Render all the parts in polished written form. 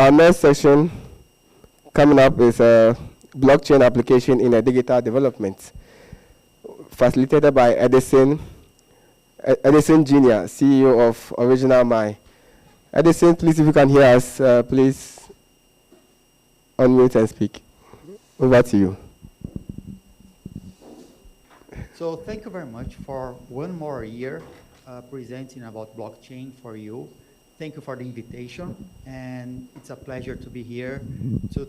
Our next section coming up is blockchain application in a digital development, facilitated by Edilson Junior, CEO of OriginalMy. Edilson, please, if you can hear us, please unmute and speak. Over to you. So thank you very much for one more year presenting about blockchain for you. Thank you for the invitation, and it's a pleasure to be here to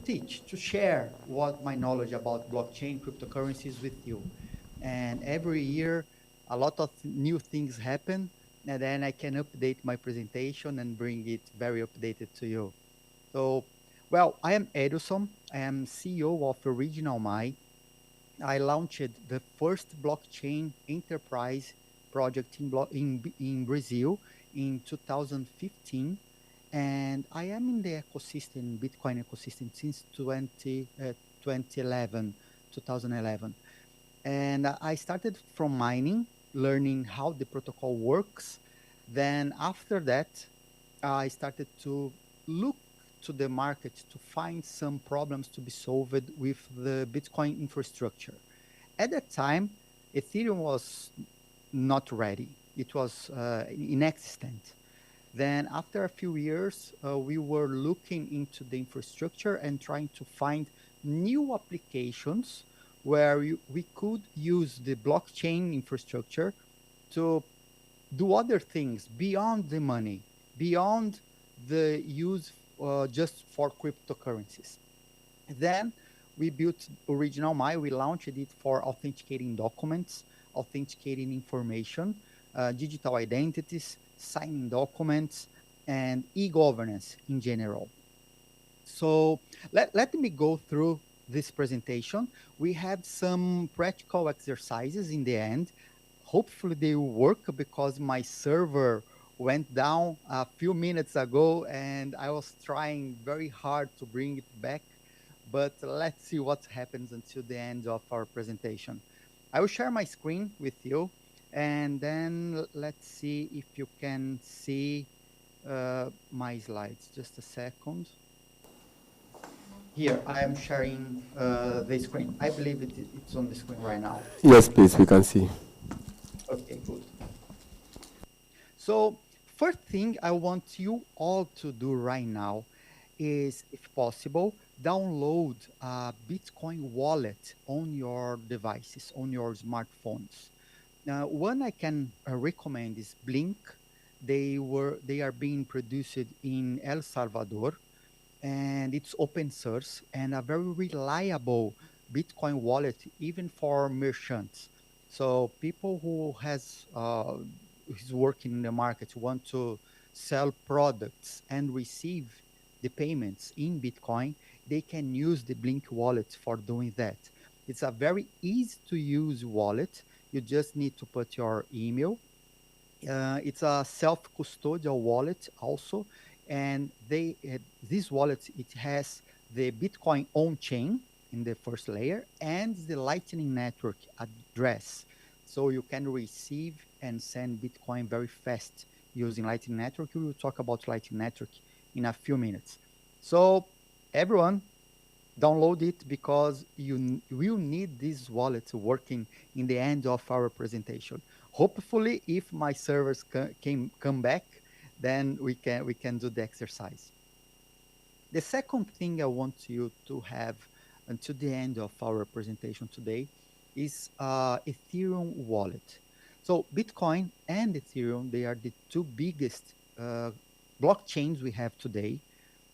teach, to share what my knowledge about blockchain cryptocurrencies with you. And every year, a lot of new things happen, and then I can update my presentation and bring it very updated to you. So, well, I am Edilson. I am CEO of OriginalMy. I launched the first blockchain enterprise project in Brazil in 2015, and I am in the ecosystem, Bitcoin ecosystem, since 2011. And I started from mining, learning how the protocol works. Then after that, I started to look to the market to find some problems to be solved with the Bitcoin infrastructure. At that time, Ethereum was not ready. It was inexistent. Then after a few years, we were looking into the infrastructure and trying to find new applications where we could use the blockchain infrastructure to do other things beyond the money, beyond the use just for cryptocurrencies. Then we built OriginalMy. We launched it for authenticating documents, authenticating information, digital identities, signing documents, and e-governance in general. So let me go through this presentation. We have some practical exercises in the end. Hopefully they will work because my server went down a few minutes ago and I was trying very hard to bring it back, but let's see what happens until the end of our presentation. I will share my screen with you, and then let's see if you can see my slides. Just a second. Here, I am sharing the screen. I believe it's on the screen right now. Yes, please, we can see. Okay, good. So, first thing I want you all to do right now is, if possible, download a Bitcoin wallet on your devices, on your smartphones. Now, one I can recommend is Blink. They are being produced in El Salvador, and it's open source and a very reliable Bitcoin wallet, even for merchants. So people who is working in the market want to sell products and receive the payments in Bitcoin, they can use the Blink wallet for doing that. It's a very easy to use wallet. You just need to put your email. It's a self-custodial wallet also. And this wallet, it has the Bitcoin on-chain in the first layer and the Lightning Network address. So you can receive and send Bitcoin very fast using Lightning Network. We will talk about Lightning Network in a few minutes. So everyone, download it because you will need this wallet working in the end of our presentation. Hopefully, if my servers come back, then we can do the exercise. The second thing I want you to have until the end of our presentation today is Ethereum wallet. So Bitcoin and Ethereum, they are the two biggest blockchains we have today,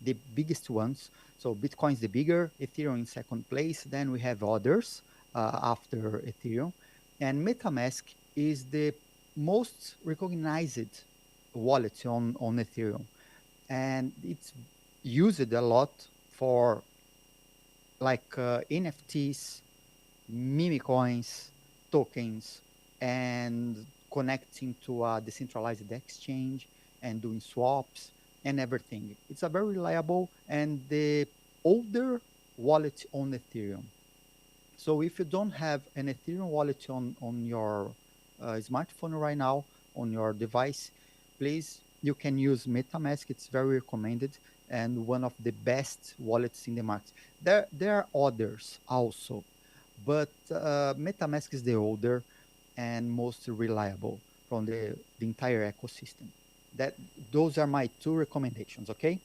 the biggest ones. So Bitcoin is the bigger, Ethereum in second place. Then we have others after Ethereum. And MetaMask is the most recognized wallet on Ethereum. And it's used a lot for like NFTs, meme coins, tokens, and connecting to a decentralized exchange and doing swaps and everything. It's a very reliable and the older wallet on Ethereum. So if you don't have an Ethereum wallet on your smartphone right now, on your device, please you can use MetaMask. It's very recommended and one of the best wallets in the market. There are others also, but MetaMask is the older and most reliable from the entire ecosystem. Those are my two recommendations, okay?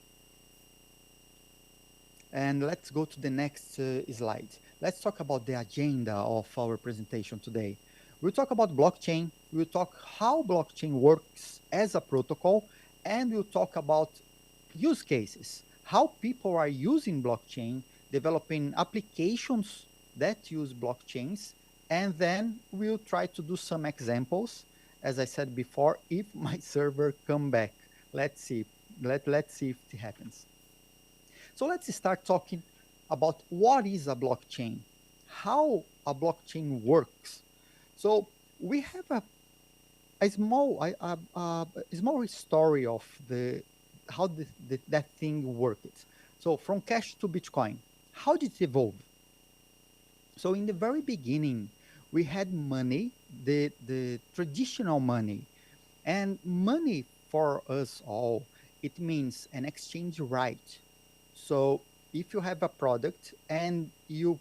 And let's go to the next slide. Let's talk about the agenda of our presentation today. We'll talk about blockchain, we'll talk how blockchain works as a protocol, and we'll talk about use cases, how people are using blockchain, developing applications that use blockchains, and then we'll try to do some examples, as I said before, if my server come back. Let's see. Let's see if it happens. So let's start talking about what is a blockchain, how a blockchain works. So we have a small story of how that thing worked. So from cash to Bitcoin, how did it evolve? So in the very beginning, we had money, the traditional money, and money for us all, it means an exchange right. So if you have a product and you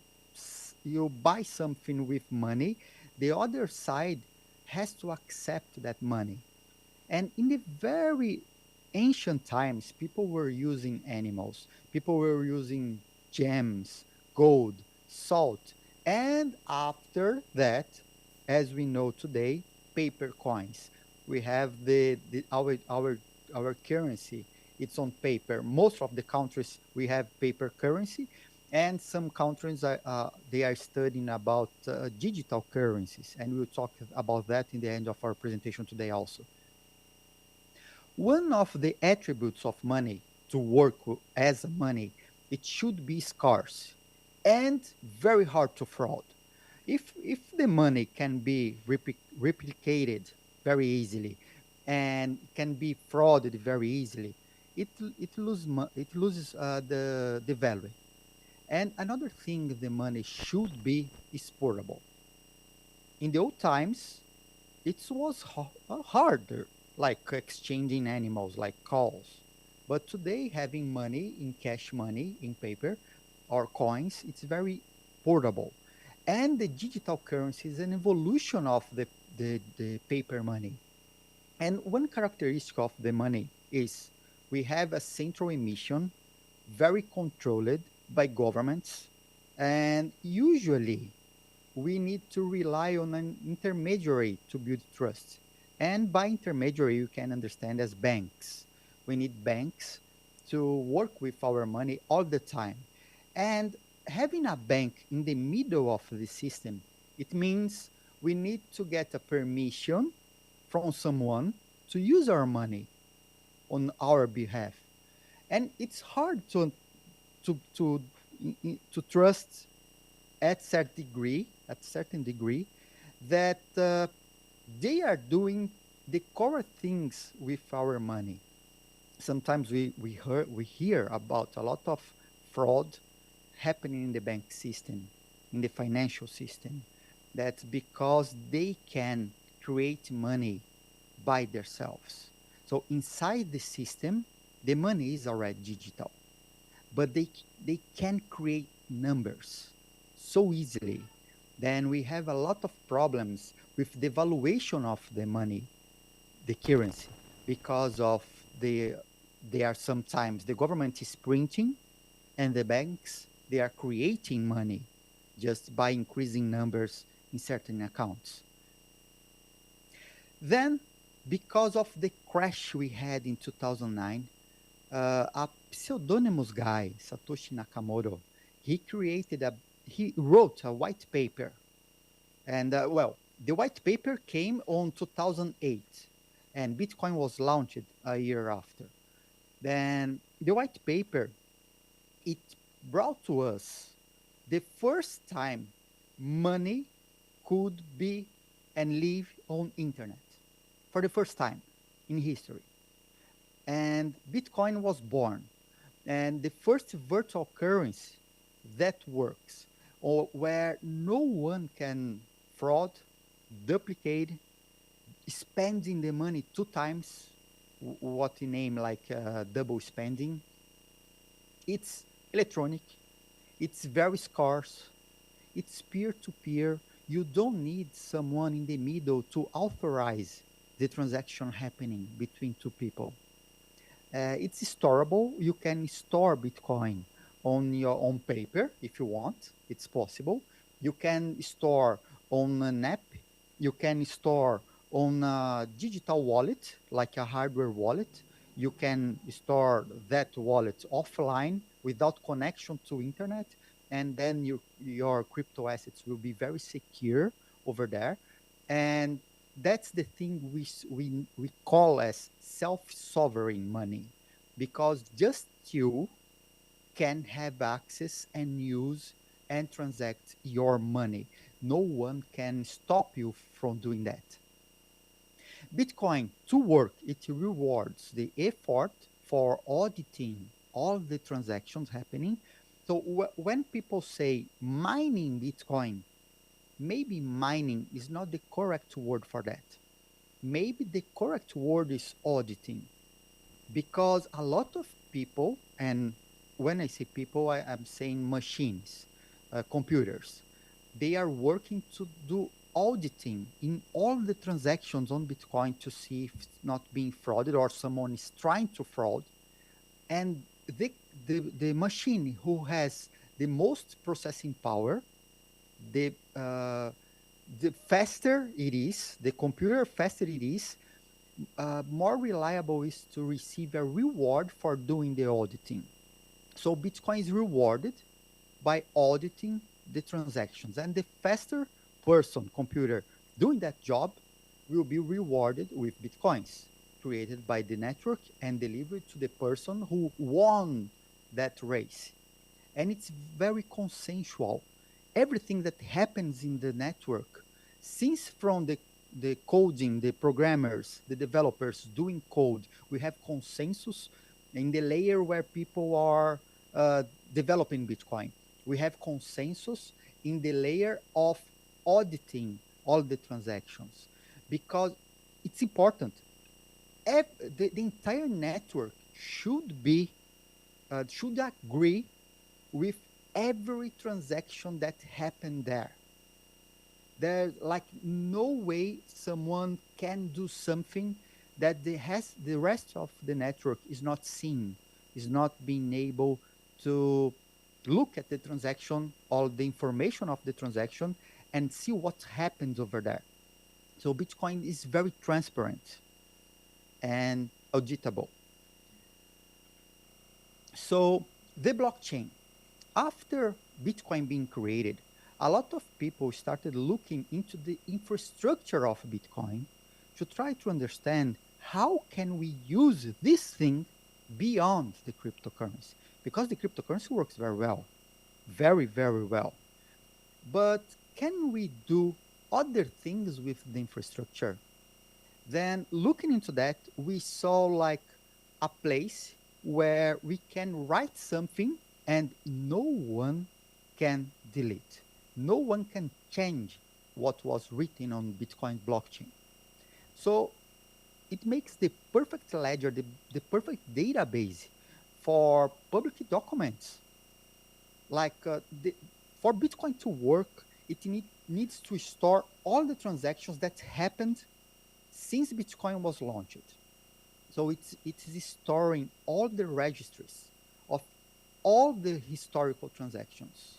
buy something with money, the other side has to accept that money. And in the very ancient times, people were using animals, people were using gems, gold, salt, and after that, as we know today, paper coins. We have our currency. It's on paper. Most of the countries we have paper currency, and some countries they are studying about digital currencies, and we'll talk about that in the end of our presentation today also. One of the attributes of money to work as money, it should be scarce and very hard to fraud. If the money can be replicated very easily and can be frauded very easily, it loses the value. And another thing, the money should be is portable. In the old times, it was harder, like exchanging animals, like cows. But today, having money in cash money, in paper or coins, it's very portable. And the digital currency is an evolution of the paper money. And one characteristic of the money is we have a central emission, very controlled by governments, and usually we need to rely on an intermediary to build trust. And by intermediary, you can understand as banks. We need banks to work with our money all the time. And having a bank in the middle of the system, it means we need to get a permission from someone to use our money on our behalf. And it's hard to trust at certain degree that they are doing the correct things with our money. Sometimes we hear about a lot of fraud happening in the bank system, in the financial system. That's because they can create money by themselves. So inside the system, the money is already digital, but they can create numbers so easily. Then we have a lot of problems with the valuation of the money, the currency, because of they are sometimes the government is printing and the banks they are creating money just by increasing numbers in certain accounts. Then, because of the crash we had in 2009, a pseudonymous guy, Satoshi Nakamoto, he wrote a white paper. And the white paper came on 2008, and Bitcoin was launched a year after. Then the white paper, it brought to us the first time money could be and live on internet for the first time in history. And Bitcoin was born. And the first virtual currency that works, or where no one can fraud, duplicate, spending the money 2 times, what we name like double spending. It's electronic. It's very scarce. It's peer-to-peer. You don't need someone in the middle to authorize the transaction happening between two people. It's storable. You can store Bitcoin on your own paper if you want. It's possible. You can store on an app. You can store on a digital wallet, like a hardware wallet. You can store that wallet offline without connection to internet, and then your crypto assets will be very secure over there. And that's the thing we call as self-sovereign money, because just you can have access and use and transact your money. No one can stop you from doing that. Bitcoin, to work, it rewards the effort for auditing all the transactions happening. So when people say mining Bitcoin, maybe mining is not the correct word for that. Maybe the correct word is auditing, because a lot of people, and when I say people, I'm saying machines, computers, they are working to do auditing in all the transactions on Bitcoin to see if it's not being frauded or someone is trying to fraud. And the machine who has the most processing power, the faster it is, the computer faster it is, more reliable is to receive a reward for doing the auditing. So Bitcoin is rewarded by auditing the transactions, and the faster person, computer, doing that job will be rewarded with Bitcoins created by the network and delivered to the person who won that race. And it's very consensual. Everything that happens in the network, since from the coding, the programmers, the developers doing code, we have consensus in the layer where people are developing Bitcoin. We have consensus in the layer of auditing all the transactions, because it's important. The entire network should be should agree with every transaction that happened there. There's like no way someone can do something that the rest of the network is not seeing, is not being able to look at the transaction, all the information of the transaction, and see what happens over there. So Bitcoin is very transparent and auditable. So the blockchain, after Bitcoin being created, a lot of people started looking into the infrastructure of Bitcoin to try to understand how can we use this thing beyond the cryptocurrency, because the cryptocurrency works very well, very, very well. But can we do other things with the infrastructure? Then looking into that, we saw like a place where we can write something and no one can delete. No one can change what was written on Bitcoin blockchain. So it makes the perfect ledger, the perfect database for public documents. Like for Bitcoin to work, it needs to store all the transactions that happened since Bitcoin was launched. So it is storing all the registries of all the historical transactions.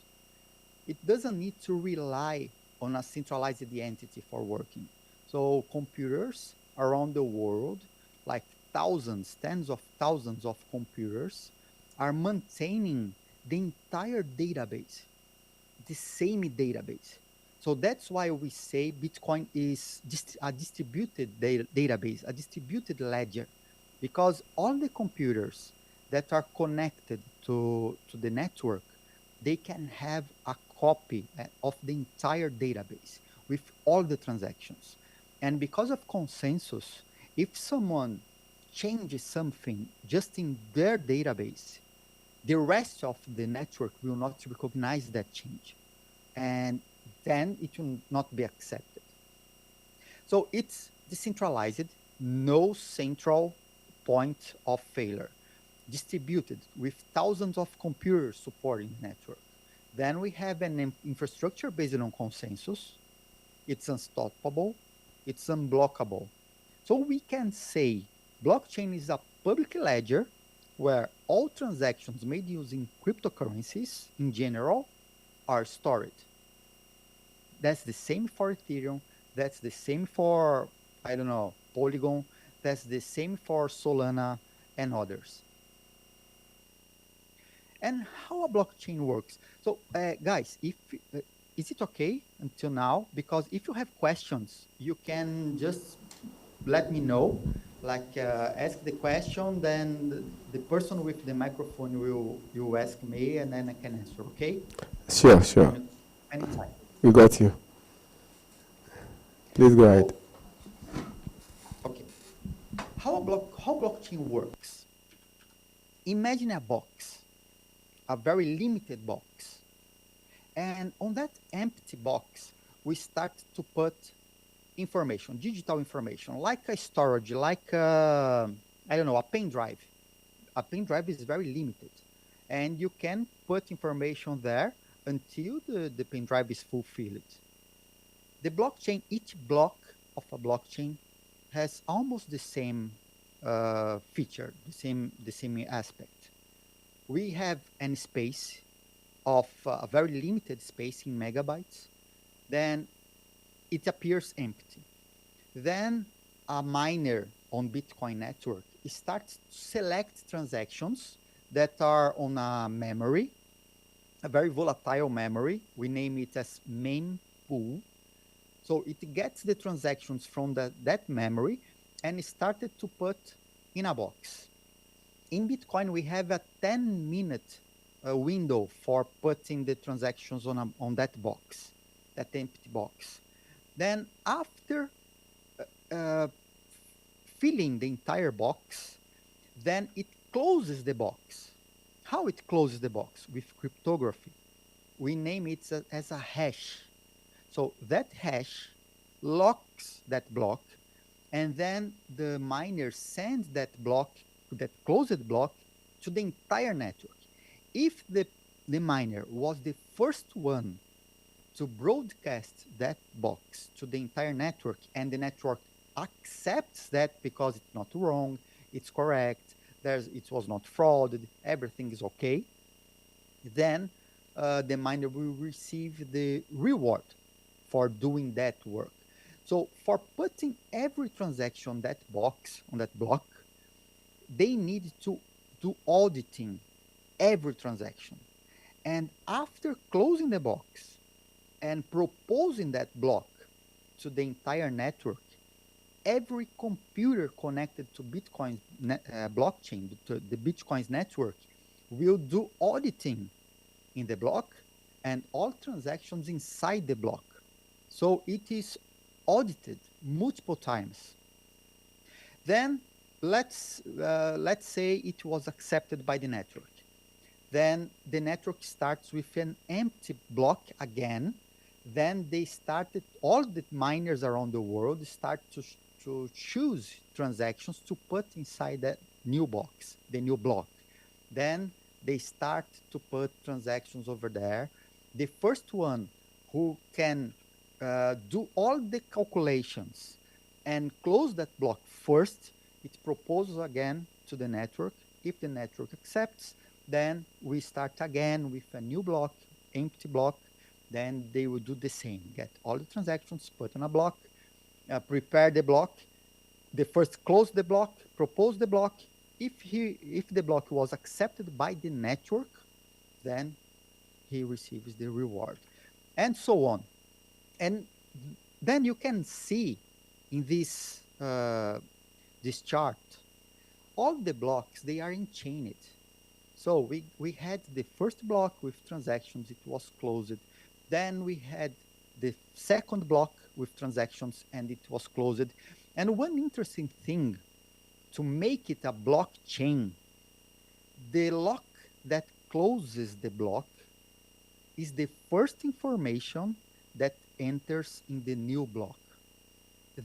It doesn't need to rely on a centralized entity for working. So computers around the world, like thousands, tens of thousands of computers, are maintaining the entire database, the same database. So that's why we say Bitcoin is a distributed database, a distributed ledger, because all the computers that are connected to the network, they can have a copy of the entire database with all the transactions. And because of consensus, if someone changes something just in their database, the rest of the network will not recognize that change. And then it will not be accepted. So it's decentralized, no central point of failure, distributed with thousands of computers supporting the network. Then we have an infrastructure based on consensus. It's unstoppable. It's unblockable. So we can say blockchain is a public ledger where all transactions made using cryptocurrencies in general are stored. That's the same for Ethereum. That's the same for, I don't know, Polygon. That's the same for Solana and others. And how a blockchain works. So, guys, if is it okay until now? Because if you have questions, you can just let me know. Like ask the question, then the person with the microphone will ask me, and then I can answer. Okay? Sure, sure. Anytime. We got you. Please go ahead. Okay. How blockchain works? Imagine a box, a very limited box. And on that empty box, we start to put information, digital information, like a storage, like, I don't know, a pen drive. A pen drive is very limited. And you can put information there until the pen drive is fulfilled. The blockchain, each block of a blockchain has almost the same feature, the same aspect. We have an space of a very limited space in megabytes. Then it appears empty. Then a miner on Bitcoin network starts to select transactions that are on a memory, a very volatile memory. We name it as mempool. So it gets the transactions from that memory and started to put in a box. In Bitcoin, we have a 10-minute window for putting the transactions on that box, that empty box. Then after filling the entire box, then it closes the box. How it closes the box? With cryptography. We name it as a hash. So that hash locks that block, and then the miner sends that block, that closed block, to the entire network. If the miner was the first one to broadcast that box to the entire network, and the network accepts that because it's not wrong, it's correct, it was not frauded, everything is okay, then the miner will receive the reward for doing that work. So for putting every transaction on that box, on that block, they need to do auditing every transaction. And after closing the box and proposing that block to the entire network, every computer connected to Bitcoin's blockchain, to the Bitcoin's network, will do auditing in the block and all transactions inside the block. So it is audited multiple times. Then let's say it was accepted by the network. Then the network starts with an empty block again. Then they started, all the miners around the world start to choose transactions to put inside that new box, the new block. Then they start to put transactions over there. The first one who can do all the calculations and close that block first, it proposes again to the network. If the network accepts, then we start again with a new block, empty block. Then they will do the same, get all the transactions, put on a block, prepare the block. They first close the block, propose the block. If the block was accepted by the network, then he receives the reward, and so on. And then you can see in this this chart, all the blocks, they are enchained. So we had the first block with transactions, it was closed. Then we had the second block with transactions, and it was closed. And one interesting thing, to make it a blockchain, the lock that closes the block is the first information that enters in the new block.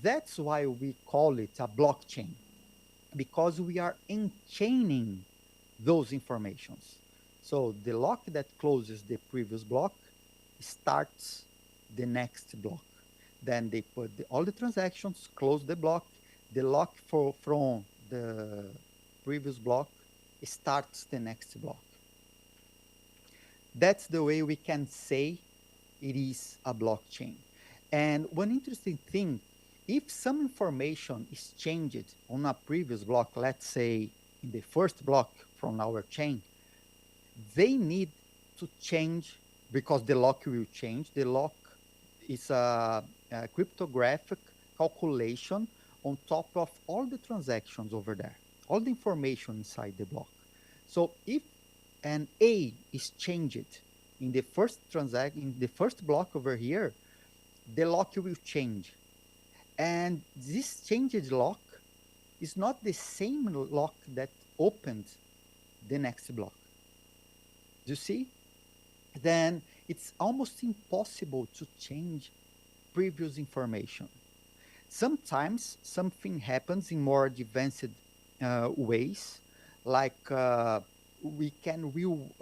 That's why we call it a blockchain. because we are enchaining those informations. So the lock that closes the previous block starts the next block. Then they put all the transactions, close the block. The lock from the previous block starts the next block. That's the way we can say it is a blockchain. And one interesting thing, if some information is changed on a previous block, let's say in the first block from our chain, they need to change because the lock will change. The lock is a cryptographic calculation on top of all the transactions over there, all the information inside the block. So if an A is changed in the first in the first block over here, the lock will change. And this changed lock is not the same lock that opened the next block. Do you see? Then it's almost impossible to change previous information. Sometimes something happens in more advanced ways, like we can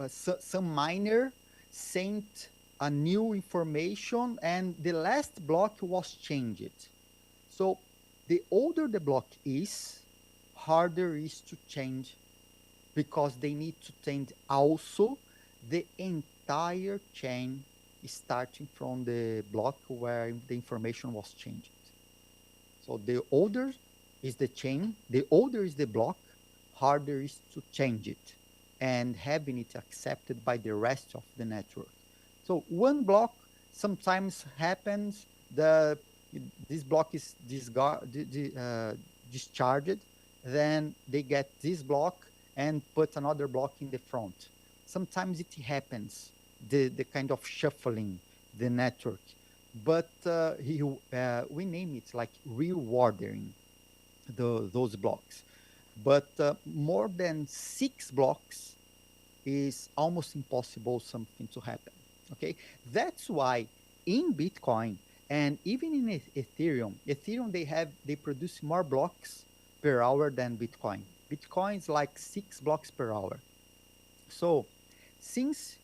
some miner sent a new information and the last block was changed. So the older the block is, harder it is to change, because they need to change also the entire chain starting from the block where the information was changed. So the older is the chain, the older is the block, harder is to change it and having it accepted by the rest of the network. So one block sometimes happens, this block is discharged, then they get this block and put another block in the front. Sometimes it happens, the kind of shuffling the network, but we name it like reordering those blocks. But more than 6 blocks is almost impossible something to happen. Okay, that's why in Bitcoin and even in Ethereum, they produce more blocks per hour than Bitcoin. Bitcoin is like 6 blocks per hour. So since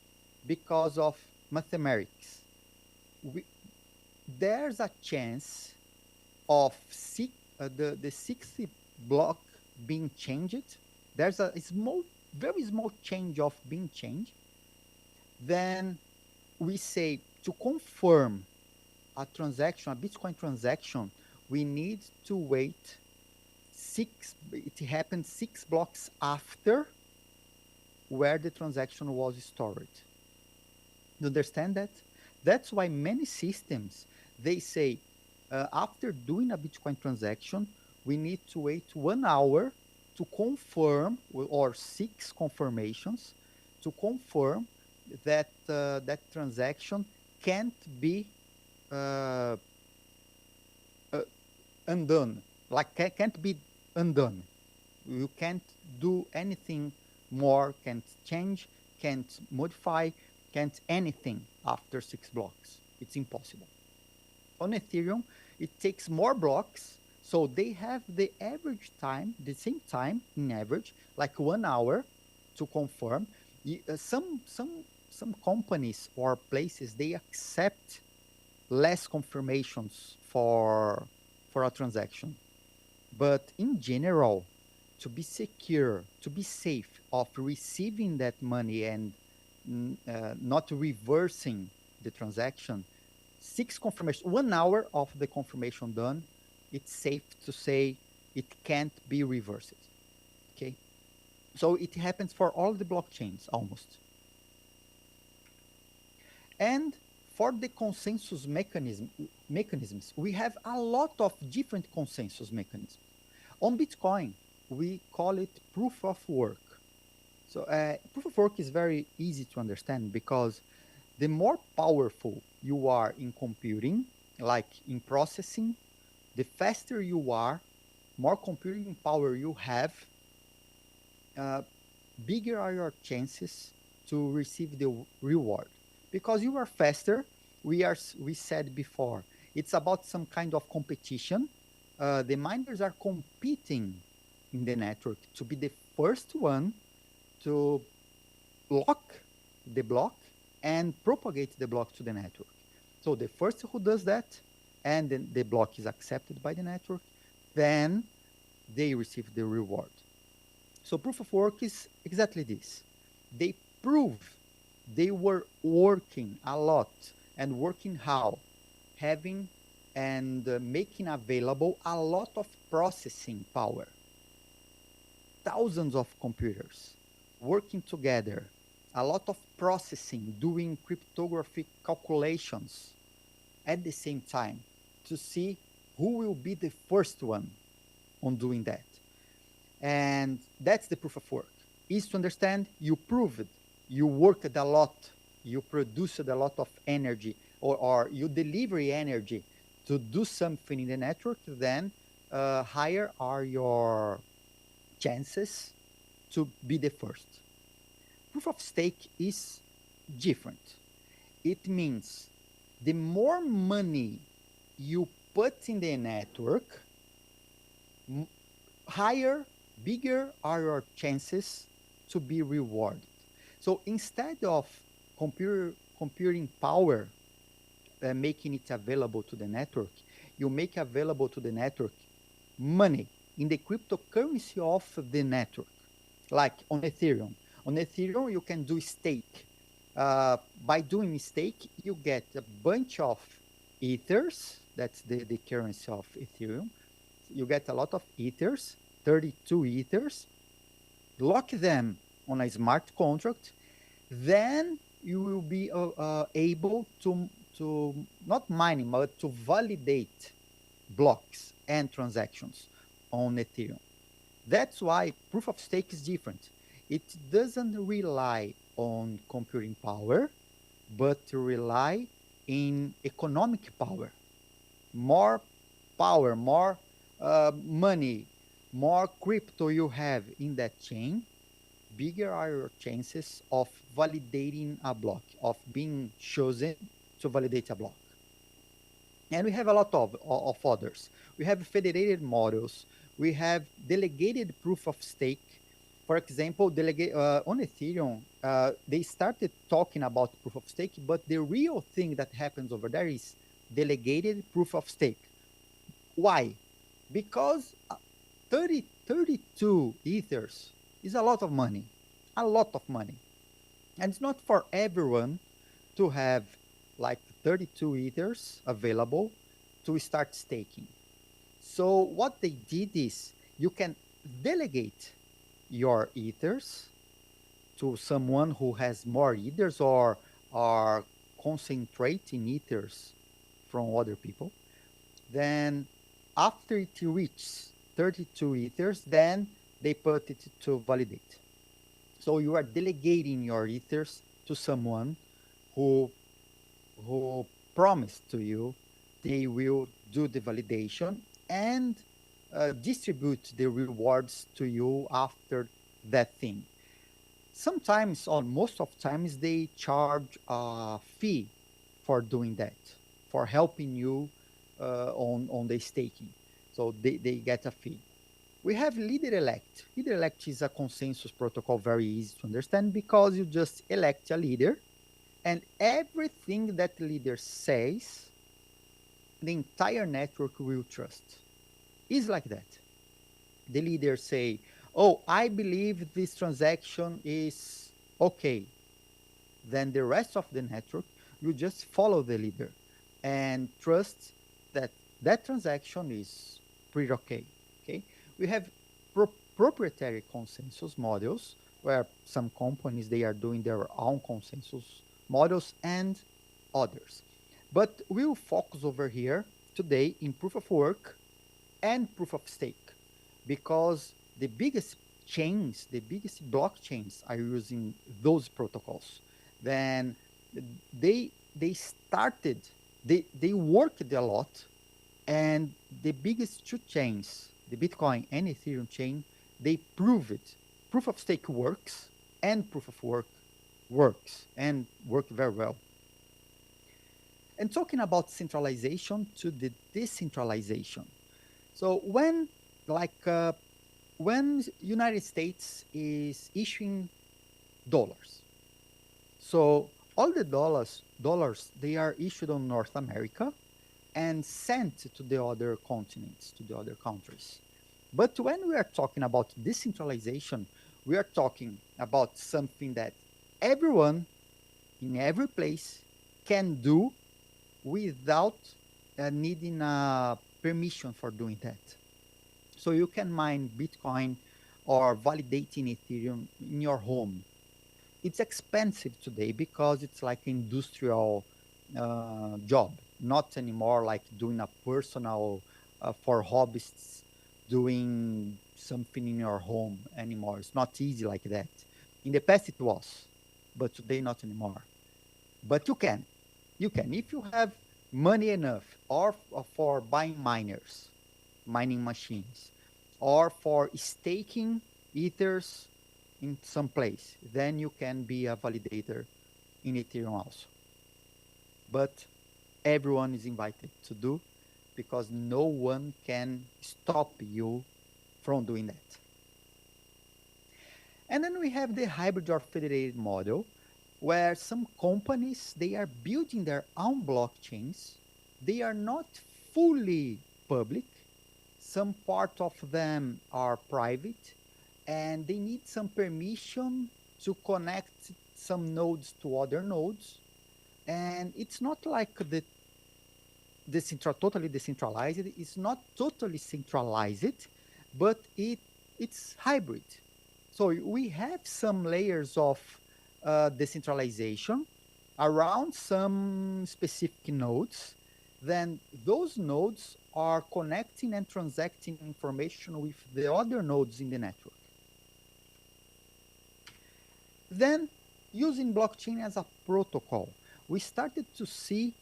because of mathematics, there's a chance of the 60th block being changed. There's a very small change of being changed. Then we say to confirm a transaction, a Bitcoin transaction, we need to wait it happened 6 blocks after where the transaction was stored. You understand that? That's why many systems, they say, after doing a Bitcoin transaction, we need to wait 1 hour to confirm, or 6 confirmations, to confirm that that transaction can't be undone, like can't be undone. You can't do anything more, can't change, can't modify, can't anything after 6 blocks. It's impossible. On Ethereum, it takes more blocks, so they have the average time, the same time in average, like 1 hour to confirm. Some companies or places, they accept less confirmations for a transaction. But in general, to be secure, to be safe of receiving that money and not reversing the transaction, 6 confirmations, 1 hour of the confirmation done, it's safe to say it can't be reversed. Okay, so it happens for all the blockchains almost. And for the consensus mechanisms, we have a lot of different consensus mechanisms. On Bitcoin, we call it proof of work. So proof of work is very easy to understand, because the more powerful you are in computing, like in processing, the faster you are, more computing power you have, bigger are your chances to receive the reward. Because you are faster, we said before, it's about some kind of competition. The miners are competing in the network to be the first one to block the block and propagate the block to the network. So the first who does that, and then the block is accepted by the network, then they receive the reward. So proof of work is exactly this. They prove they were working a lot, and working how? Having and making available a lot of processing power. Thousands of computers working together, a lot of processing, doing cryptographic calculations at the same time to see who will be the first one on doing that. And that's the proof of work. Is to understand you proved, you worked a lot, you produced a lot of energy, or you deliver energy to do something in the network, then higher are your chances to be the first. Proof of stake is different. It means the more money you put in the network, higher, bigger are your chances to be rewarded. So instead of computing power, making it available to the network, you make available to the network money in the cryptocurrency of the network, like on Ethereum. On Ethereum, you can do stake. By doing stake, you get a bunch of ethers. That's the currency of Ethereum. You get a lot of ethers, 32 ethers, lock them on a smart contract, then you will be able to not mining, but to validate blocks and transactions on Ethereum. That's why proof of stake is different. It doesn't rely on computing power, but rely in economic power. More power, more money, more crypto you have in that chain, bigger are your chances of validating a block, of being chosen to validate a block. And we have a lot of others. We have federated models. We have delegated proof of stake. For example, on Ethereum, they started talking about proof of stake, but the real thing that happens over there is delegated proof of stake. Why? Because 32 ethers is a lot of money, a lot of money. And it's not for everyone to have like 32 ethers available to start staking. So what they did is you can delegate your ethers to someone who has more ethers or are concentrating ethers from other people. Then after it reaches 32 ethers, then they put it to validate. So you are delegating your ethers to someone who promised to you they will do the validation and distribute the rewards to you after that thing. Sometimes, or most of times, they charge a fee for doing that, for helping you on the staking. So they get a fee. We have leader elect. Leader elect is a consensus protocol, very easy to understand because you just elect a leader and everything that leader says, the entire network will trust. It's like that. The leader say, oh, I believe this transaction is okay. Then the rest of the network will just follow the leader and trust that that transaction is pretty okay. Okay. We have proprietary consensus models where some companies, they are doing their own consensus models and others. But we'll focus over here today in proof of work and proof of stake because the biggest chains, the biggest blockchains are using those protocols. Then they started, they worked a lot, and the biggest two chains, the Bitcoin and Ethereum chain, they prove it. Proof of stake works and proof of work works and work very well. And talking about centralization to the decentralization. So when like when United States is issuing dollars, so all the dollars they are issued on North America and sent to the other continents, to the other countries. But when we are talking about decentralization, we are talking about something that everyone in every place can do without needing a permission for doing that. So you can mine Bitcoin or validating Ethereum in your home. It's expensive today because it's like industrial job, not anymore like doing a personal for hobbyists doing something in your home anymore. It's not easy like that. In the past it was, but today not anymore. But you can if you have money enough, or for buying miners, mining machines, or for staking ethers in some place, then you can be a validator in Ethereum also. But everyone is invited to do, because no one can stop you from doing that. And then we have the hybrid or federated model, where some companies, they are building their own blockchains. They are not fully public. Some part of them are private, and they need some permission to connect some nodes to other nodes. And it's not like totally decentralized. It's not totally centralized, but it's hybrid. So we have some layers of decentralization around some specific nodes. Then those nodes are connecting and transacting information with the other nodes in the network. Then, using blockchain as a protocol, we started to see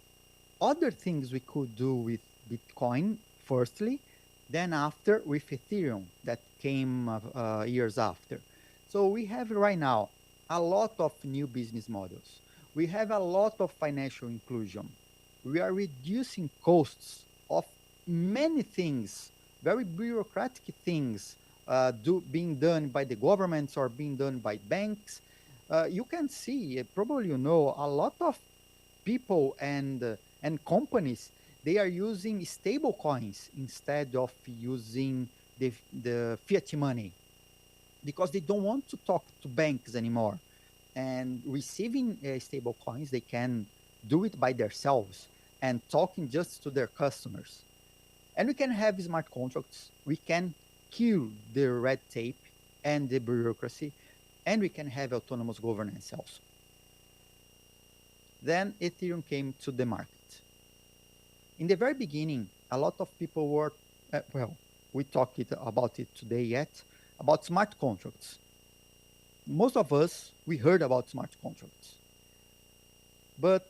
other things we could do with Bitcoin, firstly, then after with Ethereum that came years after. So we have right now a lot of new business models. We have a lot of financial inclusion. We are reducing costs of many things, very bureaucratic things being done by the governments or being done by banks. You can see, probably you know, a lot of people and companies, they are using stable coins instead of using the fiat money, because they don't want to talk to banks anymore. And receiving stable coins, they can do it by themselves and talking just to their customers. And we can have smart contracts. We can kill the red tape and the bureaucracy, and we can have autonomous governance also. Then Ethereum came to the market. In the very beginning, a lot of people were, we talked about it today yet, about smart contracts. Most of us, we heard about smart contracts. But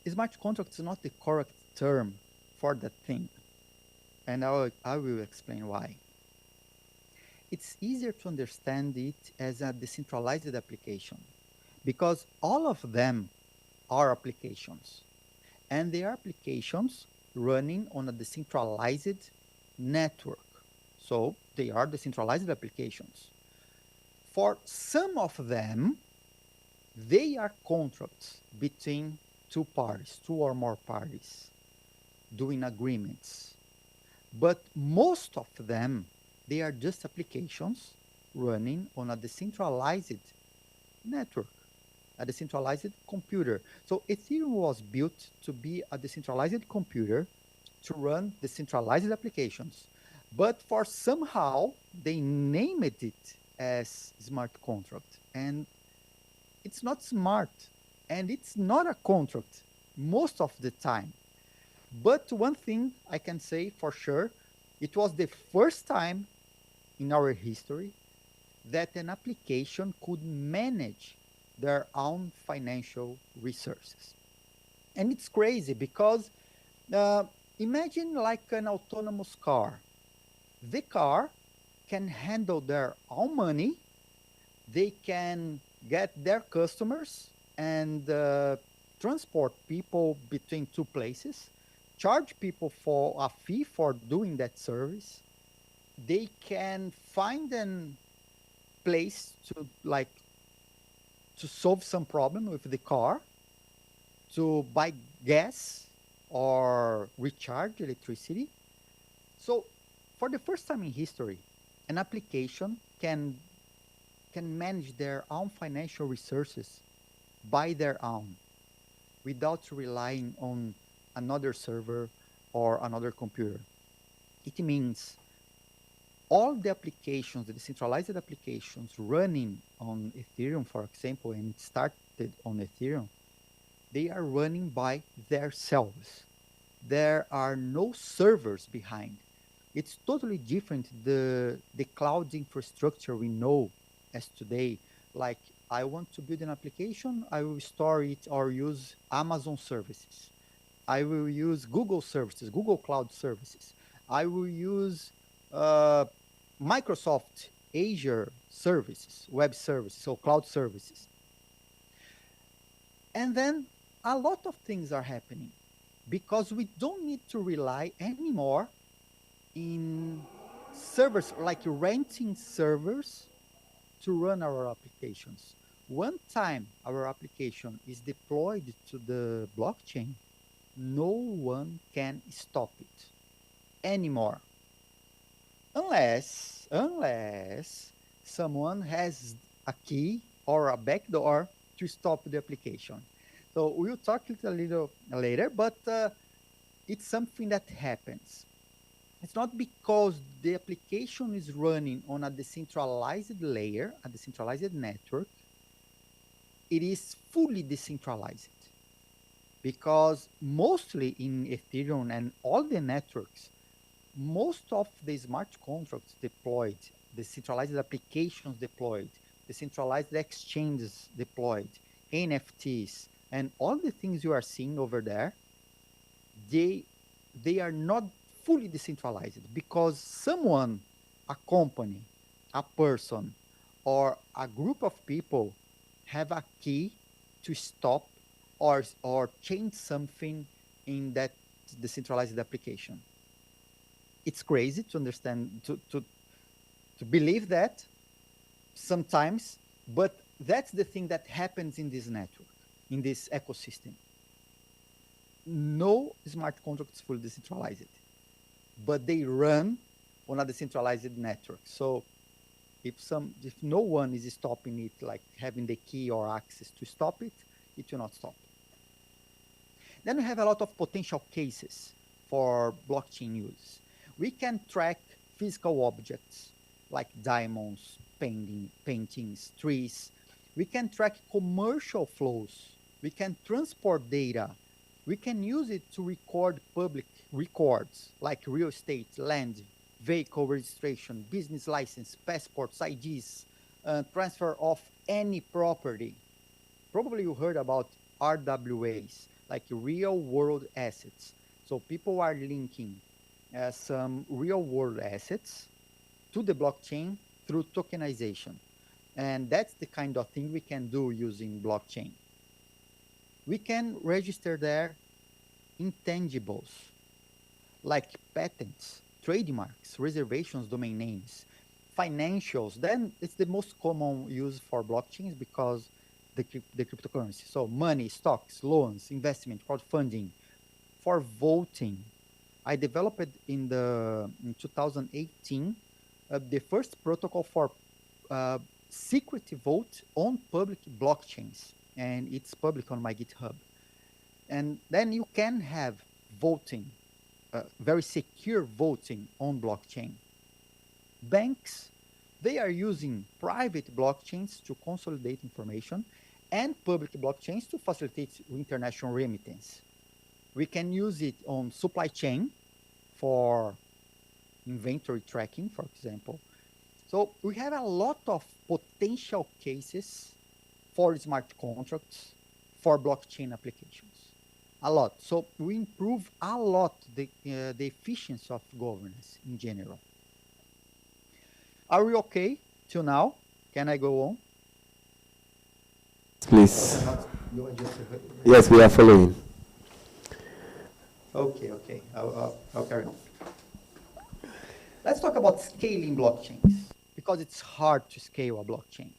smart contracts is not the correct term for that thing. And I will explain why. It's easier to understand it as a decentralized application, because all of them are applications. And they are applications running on a decentralized network. So they are decentralized applications. For some of them, they are contracts between two parties, two or more parties, doing agreements. But most of them, they are just applications running on a decentralized network, a decentralized computer. So Ethereum was built to be a decentralized computer to run decentralized applications. But for somehow, they named it as smart contract. And it's not smart. And it's not a contract most of the time. But one thing I can say for sure, it was the first time in our history that an application could manage their own financial resources. And it's crazy because imagine like an autonomous car. The car can handle their own money, they can get their customers and transport people between two places, charge people for a fee for doing that service. they can find a place to to solve some problem with the car, to buy gas or recharge electricity. So for the first time in history, an application can manage their own financial resources by their own without relying on another server or another computer. It means all the applications, the decentralized applications running on Ethereum, for example, and it started on Ethereum, they are running by themselves. There are no servers behind. It's totally different the cloud infrastructure we know as today. Like I want to build an application, I will store it or use Amazon services. I will use Google services, Google Cloud services. I will use uh, Microsoft Azure services, web services, so cloud services. And then a lot of things are happening because we don't need to rely anymore in servers, like renting servers to run our applications. One time our application is deployed to the blockchain, no one can stop it anymore unless someone has a key or a backdoor to stop the application. So we'll talk it a little later, but it's something that happens. It's not because the application is running on a decentralized layer, a decentralized network. It is fully decentralized because mostly in Ethereum and all the networks, most of the smart contracts deployed, the centralized applications deployed, the centralized exchanges deployed, NFTs, and all the things you are seeing over there, they they are not fully decentralized because someone, a company, a person, or a group of people have a key to stop or change something in that decentralized application. It's crazy to understand to believe that sometimes, but that's the thing that happens in this network, in this ecosystem. No smart contract is fully decentralized, but they run on a decentralized network. So if no one is stopping it, like having the key or access to stop it, it will not stop. Then we have a lot of potential cases for blockchain use. We can track physical objects like diamonds, paintings, trees. We can track commercial flows. We can transport data. We can use it to record public records like real estate, land, vehicle registration, business license, passports, IDs, transfer of any property. Probably you heard about RWAs, like real world assets. So people are linking some real world assets to the blockchain through tokenization. And that's the kind of thing we can do using blockchain. We can register there intangibles like patents, trademarks, reservations, domain names, financials. Then it's the most common use for blockchains because the cryptocurrency. So money, stocks, loans, investment, crowdfunding. For voting, I developed in 2018 the first protocol for secret vote on public blockchains, and it's public on my GitHub. And then you can have voting, very secure voting on blockchain. Banks, they are using private blockchains to consolidate information and public blockchains to facilitate international remittance. We can use it on supply chain for inventory tracking, for example. So we have a lot of potential cases for smart contracts for blockchain applications. A lot. So we improve a lot the efficiency of governance in general. Are we okay till now? Can I go on? Please. You are just Yes, we are following. okay. I'll carry on. Let's talk about scaling blockchains, because it's hard to scale a blockchain.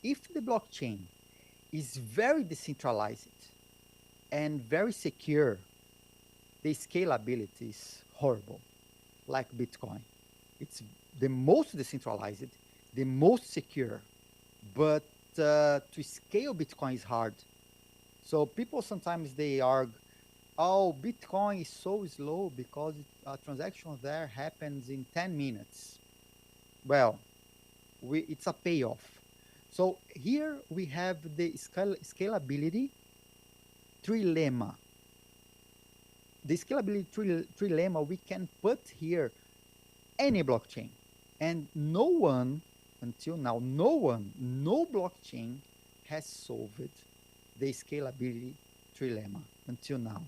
If the blockchain is very decentralized and very secure, the scalability is horrible, like Bitcoin. It's the most decentralized, the most secure, but to scale Bitcoin is hard. So people sometimes they argue, oh, Bitcoin is so slow because a transaction there happens in 10 minutes. Well, it's a payoff. So here we have the scalability trilemma. The scalability trilemma, we can put here any blockchain. And no one, until now, no blockchain has solved the scalability trilemma until now.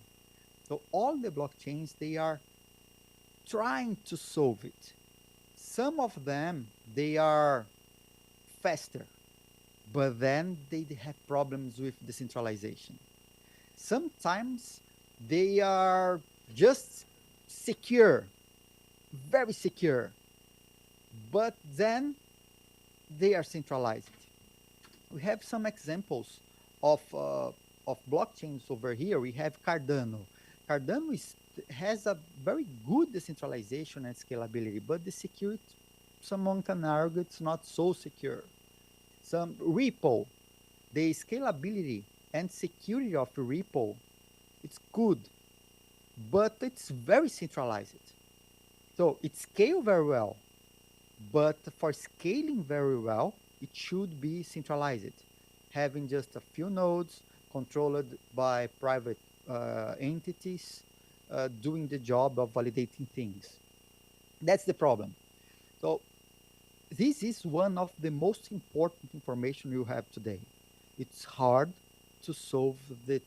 So all the blockchains, they are trying to solve it. Some of them, they are faster, but then they have problems with decentralization. Sometimes they are just secure, very secure, but then they are centralized. We have some examples of blockchains over here. We have Cardano. Cardano has a very good decentralization and scalability, but the security, someone can argue it's not so secure. Some Ripple, the scalability and security of Ripple, it's good, but it's very centralized. So it scales very well, but for scaling very well, it should be centralized, having just a few nodes controlled by private entities doing the job of validating things. That's the problem. So this is one of the most important information you have today. It's hard to solve the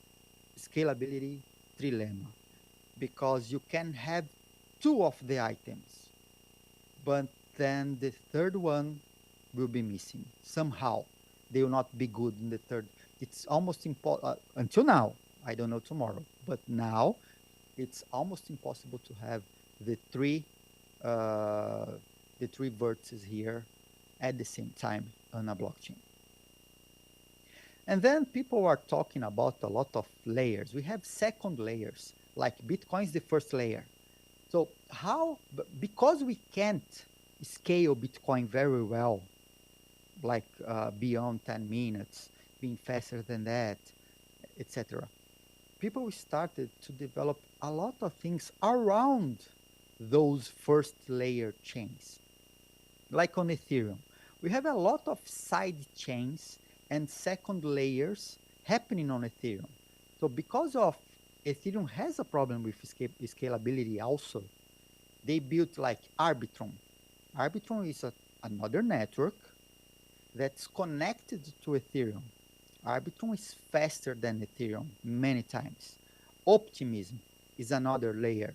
scalability trilemma because you can have two of the items, but then the third one will be missing somehow. They will not be good in the third. It's almost impossible until now. I don't know tomorrow, but now it's almost impossible to have the three vertices here at the same time on a blockchain. And then people are talking about a lot of layers. We have second layers, like Bitcoin is the first layer. So how, because we can't scale Bitcoin very well, like beyond 10 minutes, being faster than that, etc. People started to develop a lot of things around those first layer chains. Like on Ethereum, we have a lot of side chains and second layers happening on Ethereum. So because of Ethereum has a problem with scalability also, they built like Arbitrum. Arbitrum is another network that's connected to Ethereum. Arbitrum is faster than Ethereum many times. Optimism is another layer.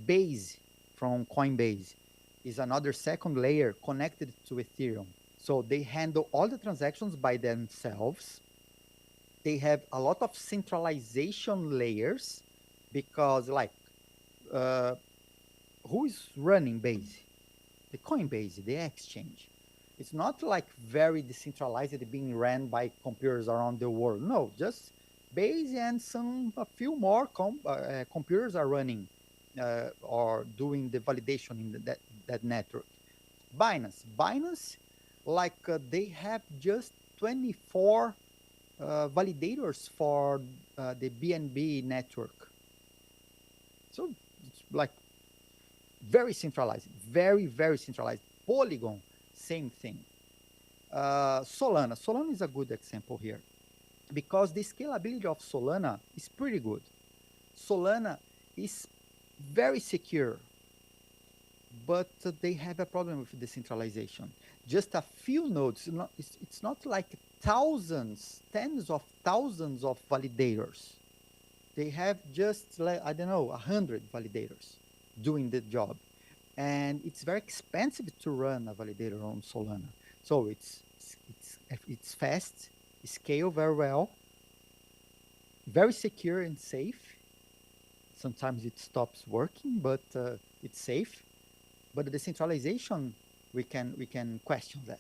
Base from Coinbase is another second layer connected to Ethereum. So they handle all the transactions by themselves. They have a lot of centralization layers because like, who is running Base? The Coinbase, the exchange. It's not like very decentralized being ran by computers around the world. No, just Base and a few more computers are running or doing the validation in that network. Binance, like they have just 24 validators for the BNB network. So it's like very centralized, very, very centralized. Polygon, same thing. Solana is a good example here because the scalability of Solana is pretty good. Solana is very secure, but they have a problem with decentralization. Just a few nodes. It's not like thousands, tens of thousands of validators. They have just, like, I don't know, 100 validators doing the job. And it's very expensive to run a validator on Solana. So it's fast, scale very well, very secure and safe. Sometimes it stops working, but it's safe. But the decentralization, we can question that.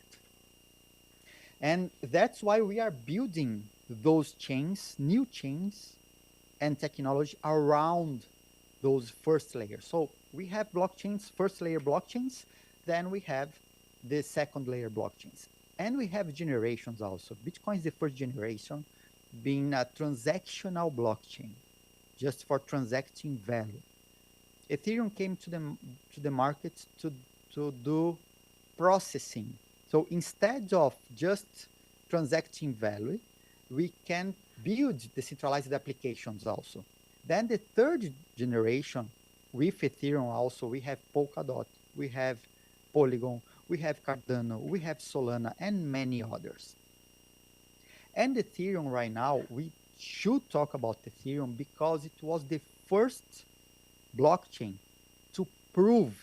And that's why we are building those chains, new chains and technology around those first layers. So we have blockchains, first layer blockchains, then we have the second layer blockchains. And we have generations also. Bitcoin is the first generation being a transactional blockchain, just for transacting value. Ethereum came to the market to do processing. So instead of just transacting value, we can build decentralized applications also. Then the third generation with Ethereum also, we have Polkadot, we have Polygon, we have Cardano, we have Solana, and many others. And Ethereum right now, we should talk about Ethereum because it was the first blockchain to prove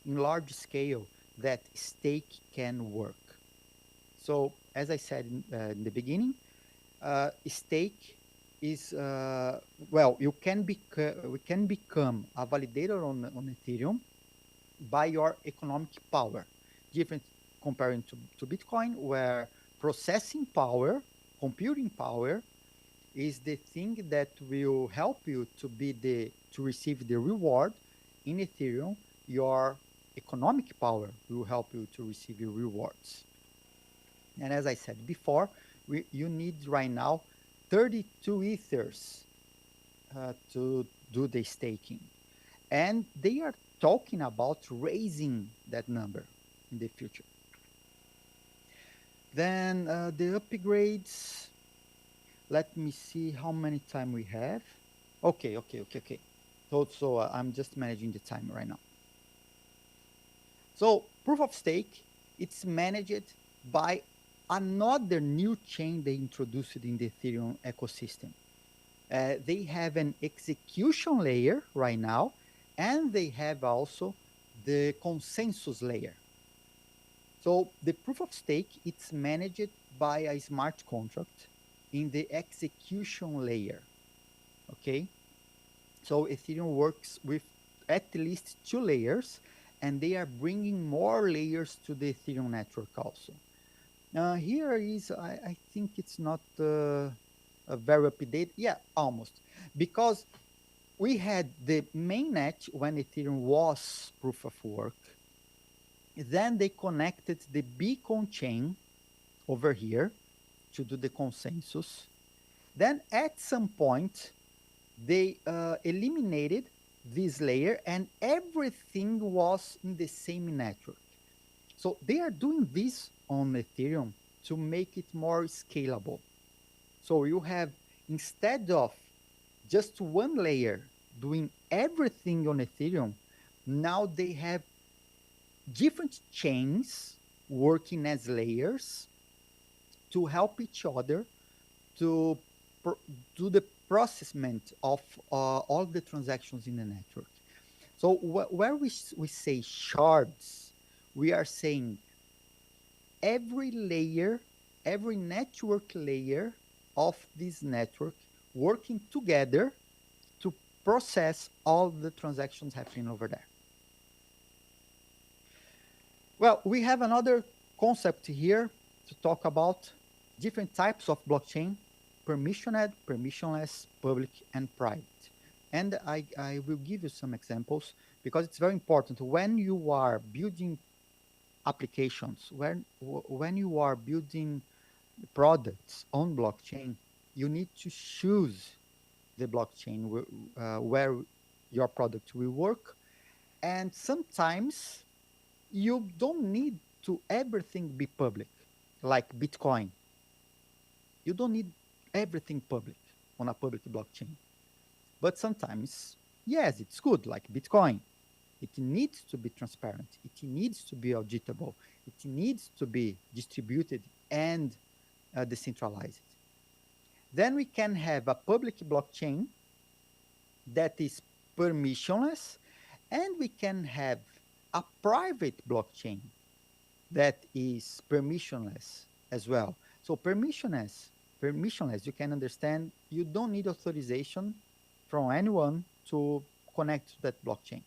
in large scale that stake can work. So as I said in the beginning, stake is, well, we can become a validator on Ethereum by your economic power, different comparing to Bitcoin, where processing power, computing power, is the thing that will help you to receive the reward. In Ethereum, your economic power will help you to receive your rewards. And as I said before, you need right now 32 ethers to do the staking. And they are talking about raising that number in the future. Then the upgrades, let me see how many time we have. Okay. So I'm just managing the time right now. So proof of stake, it's managed by another new chain they introduced in the Ethereum ecosystem. They have an execution layer right now, and they have also the consensus layer. So the proof of stake, it's managed by a smart contract in the execution layer, okay? So Ethereum works with at least 2 layers, and they are bringing more layers to the Ethereum network also. Here is, I think it's not a very updated, yeah, almost. Because we had the mainnet when Ethereum was proof of work. Then they connected the beacon chain over here to do the consensus. Then at some point, they eliminated this layer and everything was in the same network. So they are doing this on Ethereum to make it more scalable. So you have, instead of just one layer doing everything on Ethereum, now they have different chains working as layers to help each other to do the processment of all the transactions in the network. So where we say shards, we are saying every layer, every network layer of this network working together to process all the transactions happening over there. Well, we have another concept here to talk about different types of blockchain: permissioned, permissionless, public, and private. And I will give you some examples because it's very important. When you are building applications, when you are building products on blockchain, you need to choose the blockchain where your product will work. And sometimes you don't need to everything be public, like Bitcoin. You don't need everything public on a public blockchain. But sometimes, yes, it's good, like Bitcoin. It needs to be transparent. It needs to be auditable. It needs to be distributed and decentralized. Then we can have a public blockchain that is permissionless, and we can have a private blockchain that is permissionless as well. So permissionless, you can understand you don't need authorization from anyone to connect to that blockchain.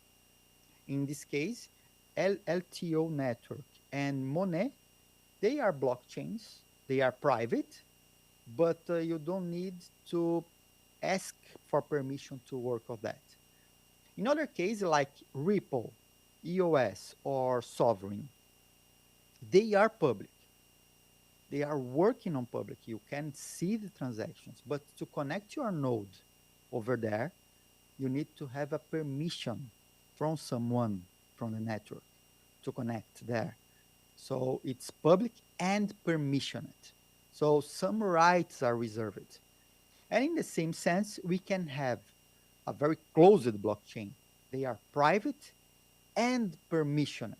In this case, LTO network and Monet, they are blockchains. They are private, but you don't need to ask for permission to work on that. In other cases, like Ripple, EOS, or Sovereign, they are public. They are working on public. You can see the transactions, but to connect your node over there, you need to have a permission from someone from the network to connect there. So it's public and permissioned. So some rights are reserved. And in the same sense, we can have a very closed blockchain. They are private and permissioned.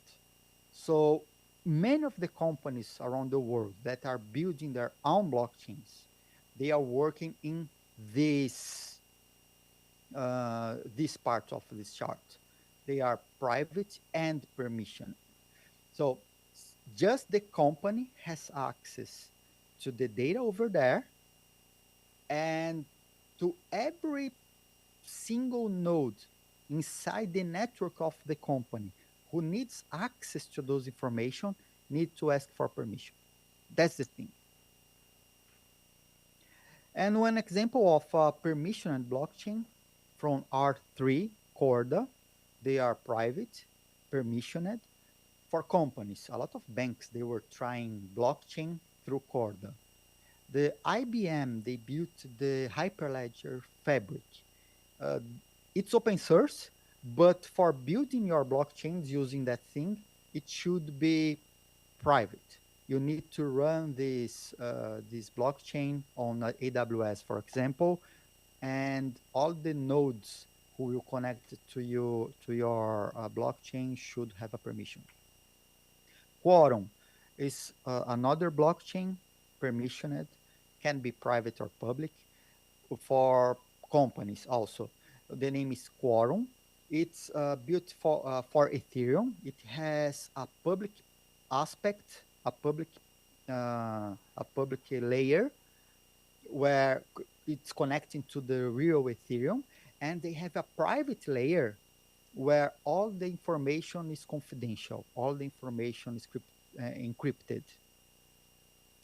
So many of the companies around the world that are building their own blockchains, they are working in this this part of this chart. They are private and permissioned. So just the company has access to the data over there, and to every single node inside the network of the company who needs access to those information need to ask for permission. That's the thing. And one example of a permissioned blockchain from R3 Corda, they are private, permissioned for companies. A lot of banks, they were trying blockchain through Corda. The IBM, they built the Hyperledger Fabric. Uh, it's open source, but for building your blockchains using that thing, it should be private. You need to run this blockchain on AWS, for example, and all the nodes who will connect to you to your blockchain should have a permission. Quorum is another blockchain, permissioned, can be private or public for companies also. The name is Quorum. It's built for Ethereum. It has a public aspect, a public layer where it's connecting to the real Ethereum, and they have a private layer where all the information is confidential, all the information is encrypted.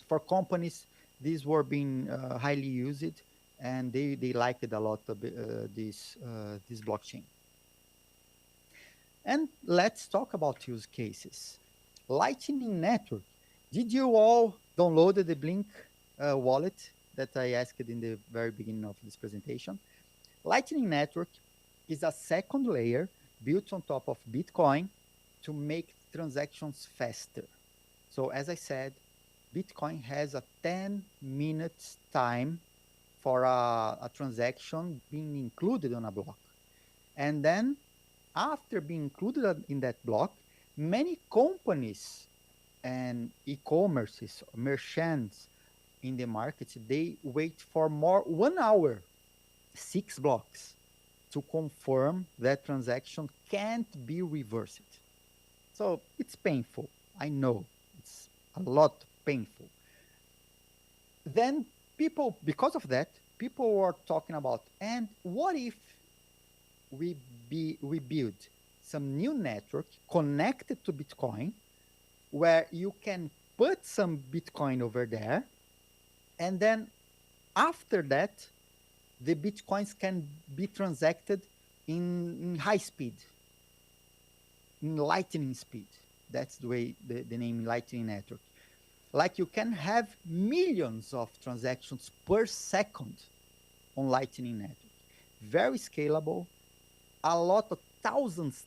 For companies, these were being highly used, and they liked it a lot, this blockchain. And let's talk about use cases. Lightning Network. Did you all download the Blink wallet that I asked in the very beginning of this presentation? Lightning Network is a second layer built on top of Bitcoin to make transactions faster. So as I said, Bitcoin has a 10 minutes time for a transaction being included on a block. And then after being included in that block, many companies and e-commerces, merchants in the market, they wait for more 1 hour, 6 blocks to confirm that transaction can't be reversed. So it's painful. I know it's a lot painful. Then people, because of that, people were talking about, and what if we build some new network connected to Bitcoin where you can put some Bitcoin over there, and then after that, the Bitcoins can be transacted in high speed, in lightning speed. That's the way the name Lightning Network. Like you can have millions of transactions per second on Lightning Network. Very scalable, a lot of thousands,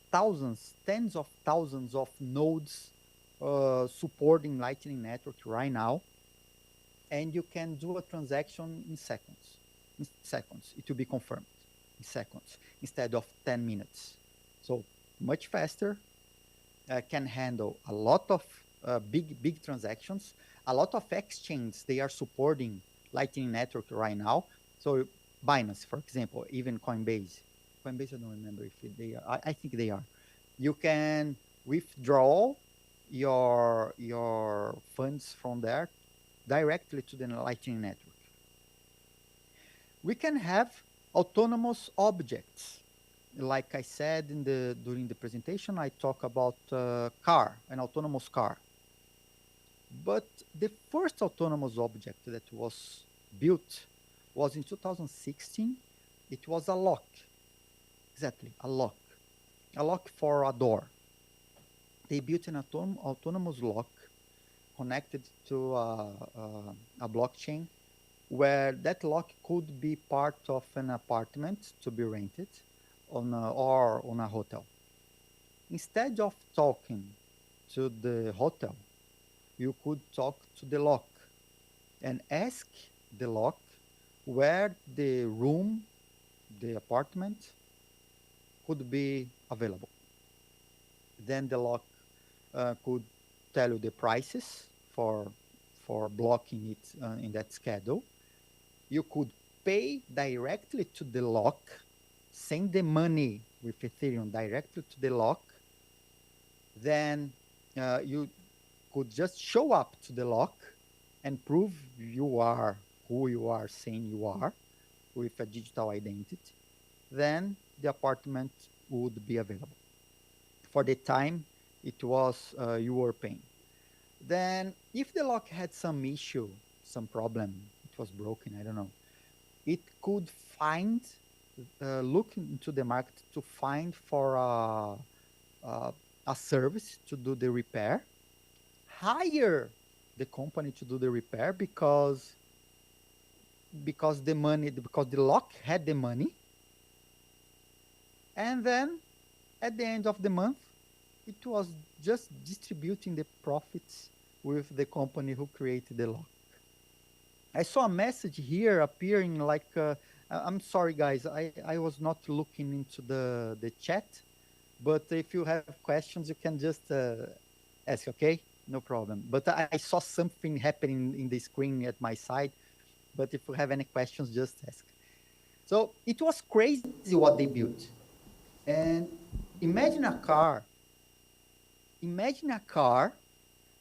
tens of thousands of nodes supporting Lightning Network right now. And you can do a transaction in seconds. In seconds, it will be confirmed in seconds instead of 10 minutes. So much faster, can handle a lot of big transactions. A lot of exchanges, they are supporting Lightning Network right now. So Binance, for example, even Coinbase. Coinbase, I don't remember if they are. I think they are. You can withdraw your funds from there directly to the Lightning Network. We can have autonomous objects. like I said during the presentation, I talk about car, an autonomous car. But the first autonomous object that was built was in 2016. It was a lock, exactly, a lock for a door. They built an autonomous lock connected to a blockchain where that lock could be part of an apartment to be rented or on a hotel. Instead of talking to the hotel, you could talk to the lock and ask the lock where the room, the apartment could be available. Then the lock could tell you the prices for blocking it in that schedule. You could pay directly to the lock, send the money with Ethereum directly to the lock. Then you could just show up to the lock and prove you are who you are saying you are with a digital identity. Then the apartment would be available for the time it was you were paying. Then, if the lock had some issue, some problem, it was broken, I don't know, it could find, look into the market to find for a service to do the repair, hire the company to do the repair because the lock had the money, and then at the end of the month, it was just distributing the profits with the company who created the lock. I saw a message here appearing like, I'm sorry guys, I was not looking into the chat, but if you have questions, you can just ask, okay? No problem. But I saw something happening in the screen at my side, but if you have any questions, just ask. So it was crazy what they built. And imagine a car, imagine a car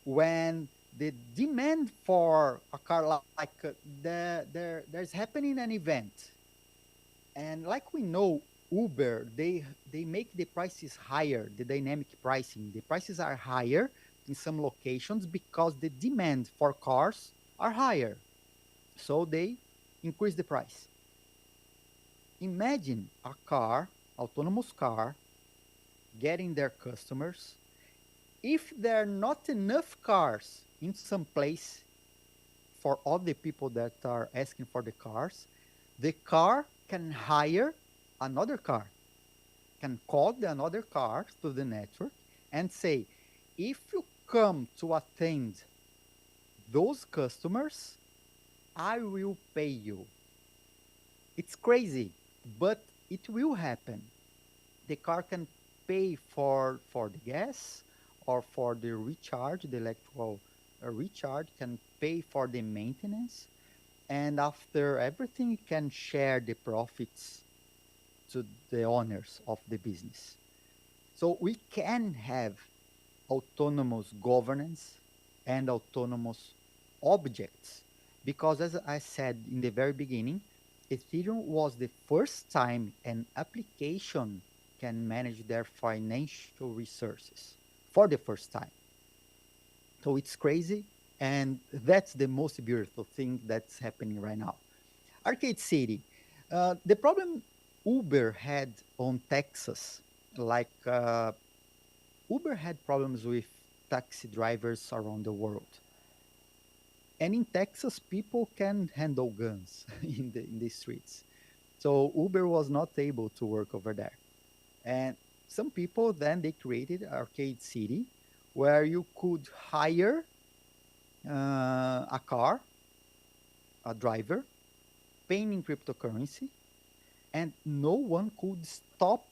when the demand for a car like there's happening an event, and like we know, Uber, they make the prices higher, the dynamic pricing, the prices are higher in some locations because the demand for cars are higher, so they increase the price. Imagine a car, autonomous car, getting their customers. If there are not enough cars in some place for all the people that are asking for the cars, the car can hire another car, can call the another car to the network and say, if you come to attend those customers, I will pay you. It's crazy, but it will happen. The car can pay for the gas or for the recharge, the electrical recharge, can pay for the maintenance, and after everything, it can share the profits to the owners of the business. So we can have autonomous governance and autonomous objects because, as I said in the very beginning, Ethereum was the first time an application can manage their financial resources for the first time. So it's crazy, and that's the most beautiful thing that's happening right now. Arcade City. The problem Uber had on Texas, like Uber had problems with taxi drivers around the world. And in Texas, people can handle guns in the streets. So Uber was not able to work over there. And some people then they created Arcade City, where you could hire a car, a driver, paying in cryptocurrency, and no one could stop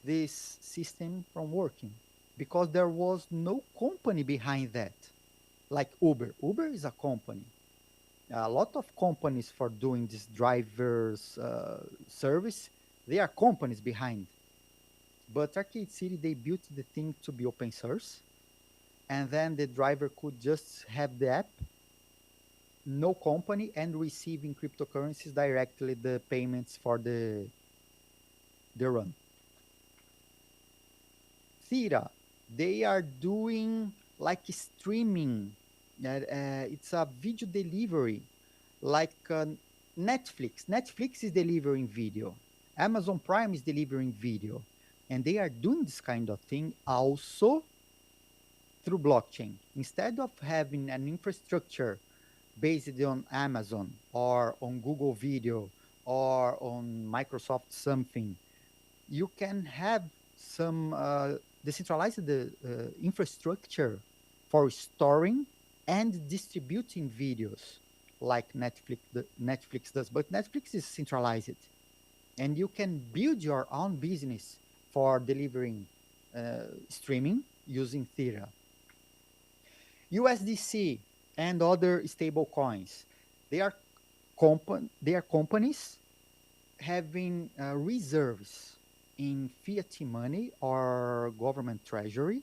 this system from working because there was no company behind that, like Uber. Uber is a company. A lot of companies for doing this drivers service, they are companies behind. But Arcade City, they built the thing to be open source, and then the driver could just have the app, no company, and receiving cryptocurrencies directly the payments for the run. Theta, they are doing like streaming. It's a video delivery, like Netflix. Netflix is delivering video. Amazon Prime is delivering video, and they are doing this kind of thing also through blockchain. Instead of having an infrastructure based on Amazon or on Google Video or on Microsoft something, you can have some decentralized infrastructure for storing and distributing videos like Netflix does. But Netflix is centralized, and you can build your own business for delivering streaming using Theta. USDC and other stable coins, they are companies having reserves in fiat money or government treasury.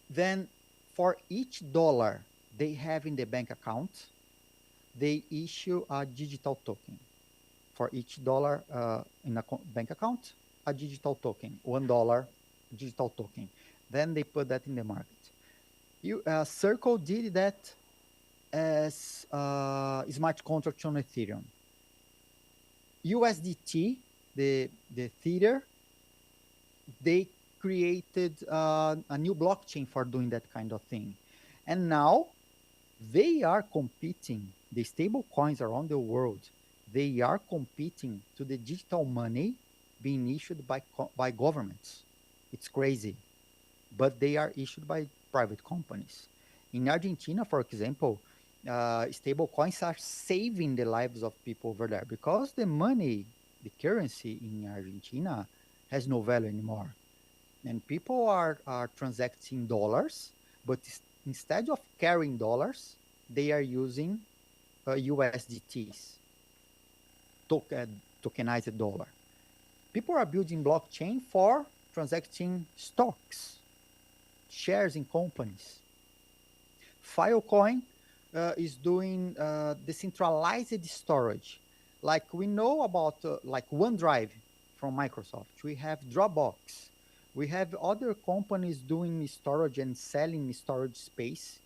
Then for each dollar they have in the bank account, they issue a digital token. For each dollar in a bank account, a digital token, $1 digital token. Then they put that in the market. Circle did that as smart contract on Ethereum. USDT, the Tether, they created a new blockchain for doing that kind of thing. And now they are competing, the stable coins around the world, they are competing to the digital money being issued by governments. It's crazy, but they are issued by private companies. In Argentina, for example, stable coins are saving the lives of people over there because the money, the currency in Argentina has no value anymore. And people are transacting dollars, but instead of carrying dollars, they are using USDTs, tokenized dollar. People are building blockchain for transacting stocks, shares in companies. Filecoin is doing decentralized storage. Like we know about like OneDrive from Microsoft. We have Dropbox. We have other companies doing storage and selling storage space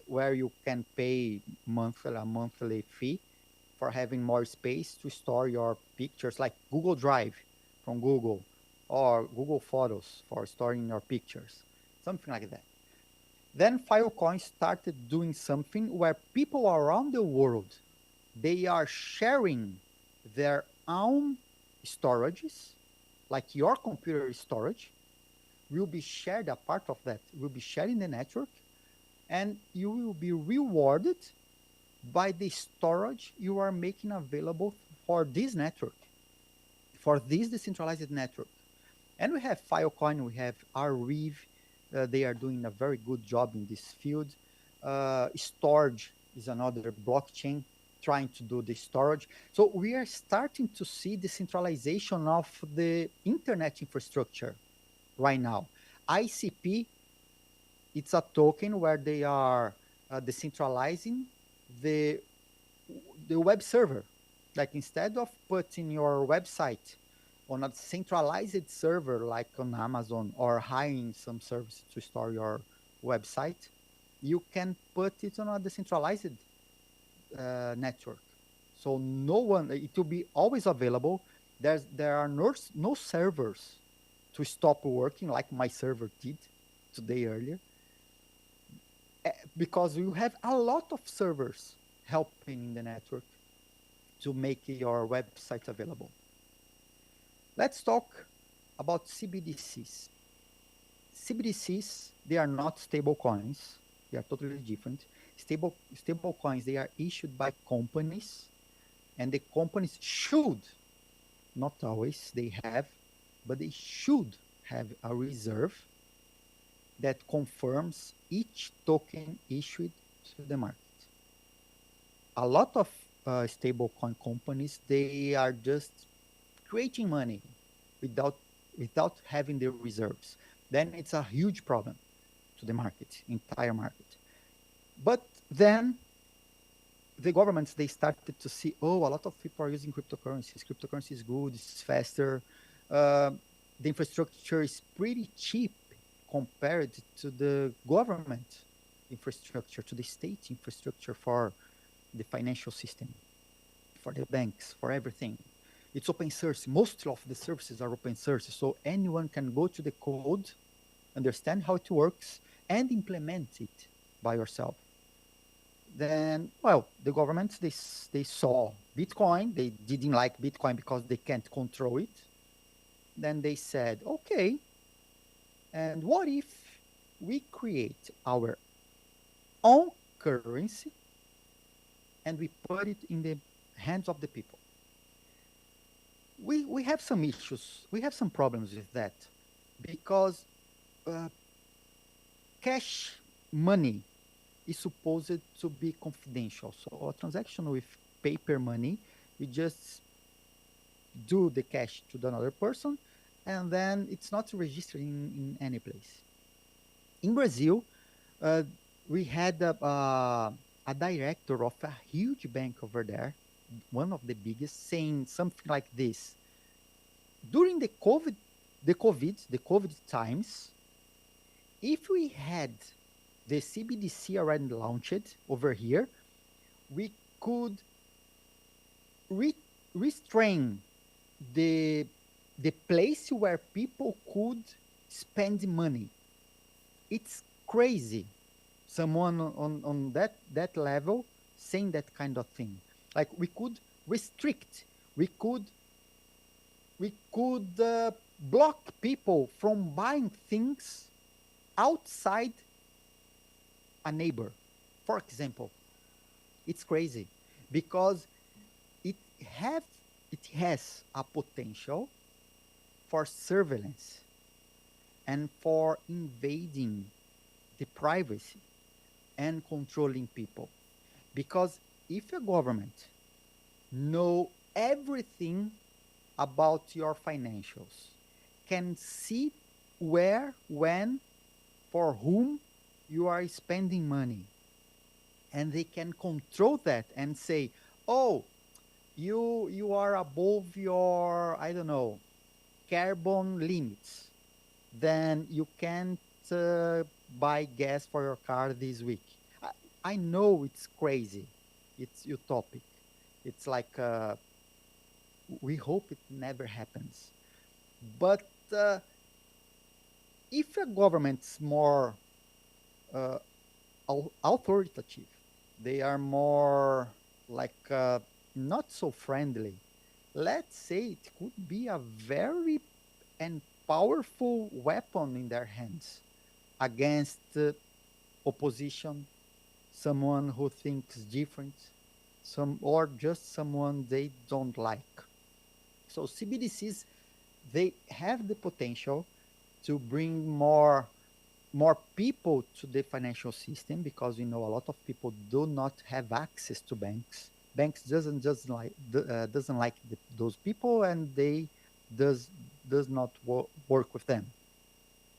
where you can pay a monthly fee for having more space to store your pictures, like Google Drive from Google or Google Photos for storing your pictures, something like that. Then Filecoin started doing something where people around the world, they are sharing their own storages, like your computer storage will be shared, a part of that will be shared in the network, and you will be rewarded by the storage you are making available for this network, for this decentralized network. And we have Filecoin, we have Arweave, they are doing a very good job in this field. Storage is another blockchain trying to do the storage. So we are starting to see the centralization of the internet infrastructure right now. ICP, it's a token where they are decentralizing the web server. Like instead of putting your website on a centralized server like on Amazon or hiring some service to store your website, you can put it on a decentralized network. So no one, it will be always available. There are no servers to stop working like my server did today earlier, because you have a lot of servers helping in the network to make your website available. Let's talk about CBDCs. CBDCs, they are not stable coins. They are totally different. Stable coins, they are issued by companies, and the companies should, not always they have, but they should have a reserve that confirms each token issued to the market. A lot of stablecoin companies, they are just creating money without having the reserves. Then it's a huge problem to the market, entire market. But then the governments, they started to see, oh, a lot of people are using cryptocurrencies. Cryptocurrency is good, it's faster. the infrastructure is pretty cheap compared to the government infrastructure, to the state infrastructure for the financial system, for the banks, for everything. It's open source. Most of the services are open source, so anyone can go to the code, understand how it works, and implement it by yourself. Then, well, the government, they saw Bitcoin. They didn't like Bitcoin because they can't control it. Then they said, okay, and what if we create our own currency and we put it in the hands of the people? We have some issues. We have some problems with that because uh, cash money is supposed to be confidential. So a transaction with paper money, we just do the cash to another person, and then it's not registered in any place. In Brazil, uh, we had a director of a huge bank over there, one of the biggest, saying something like this: during the COVID times, if we had the CBDC already launched over here, we could re- restrain the the place where people could spend money. It's crazy. Someone on that level saying that kind of thing. Like we could restrict, we could block people from buying things outside a neighbor. For example, it's crazy because it have it has a potential for surveillance and for invading the privacy and controlling people. Because if a government know everything about your financials, can see where, when, for whom you are spending money, and they can control that and say, "Oh, you are above your, I don't know, carbon limits, then you can't buy gas for your car this week." I know it's crazy, it's utopic. It's like we hope it never happens. But if a government's more uh, authoritative, they are more like not so friendly. Let's say it could be a very and powerful weapon in their hands against opposition, someone who thinks different, some or just someone they don't like. So CBDCs, they have the potential to bring more people to the financial system because we know a lot of people do not have access to banks. Banks doesn't like those people, and they does does not work with them.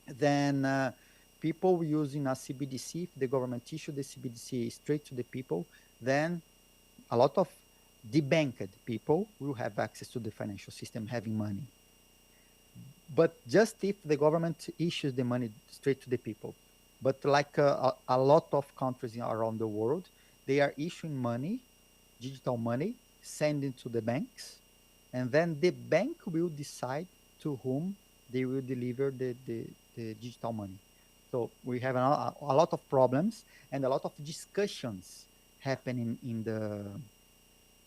Then people using a CBDC, if the government issue the CBDC straight to the people, then a lot of debanked people will have access to the financial system having money. But just if the government issues the money straight to the people. But like a lot of countries around the world, they are issuing money, digital money, sending to the banks, and then the bank will decide to whom they will deliver the digital money. So we have a lot of problems and a lot of discussions happening in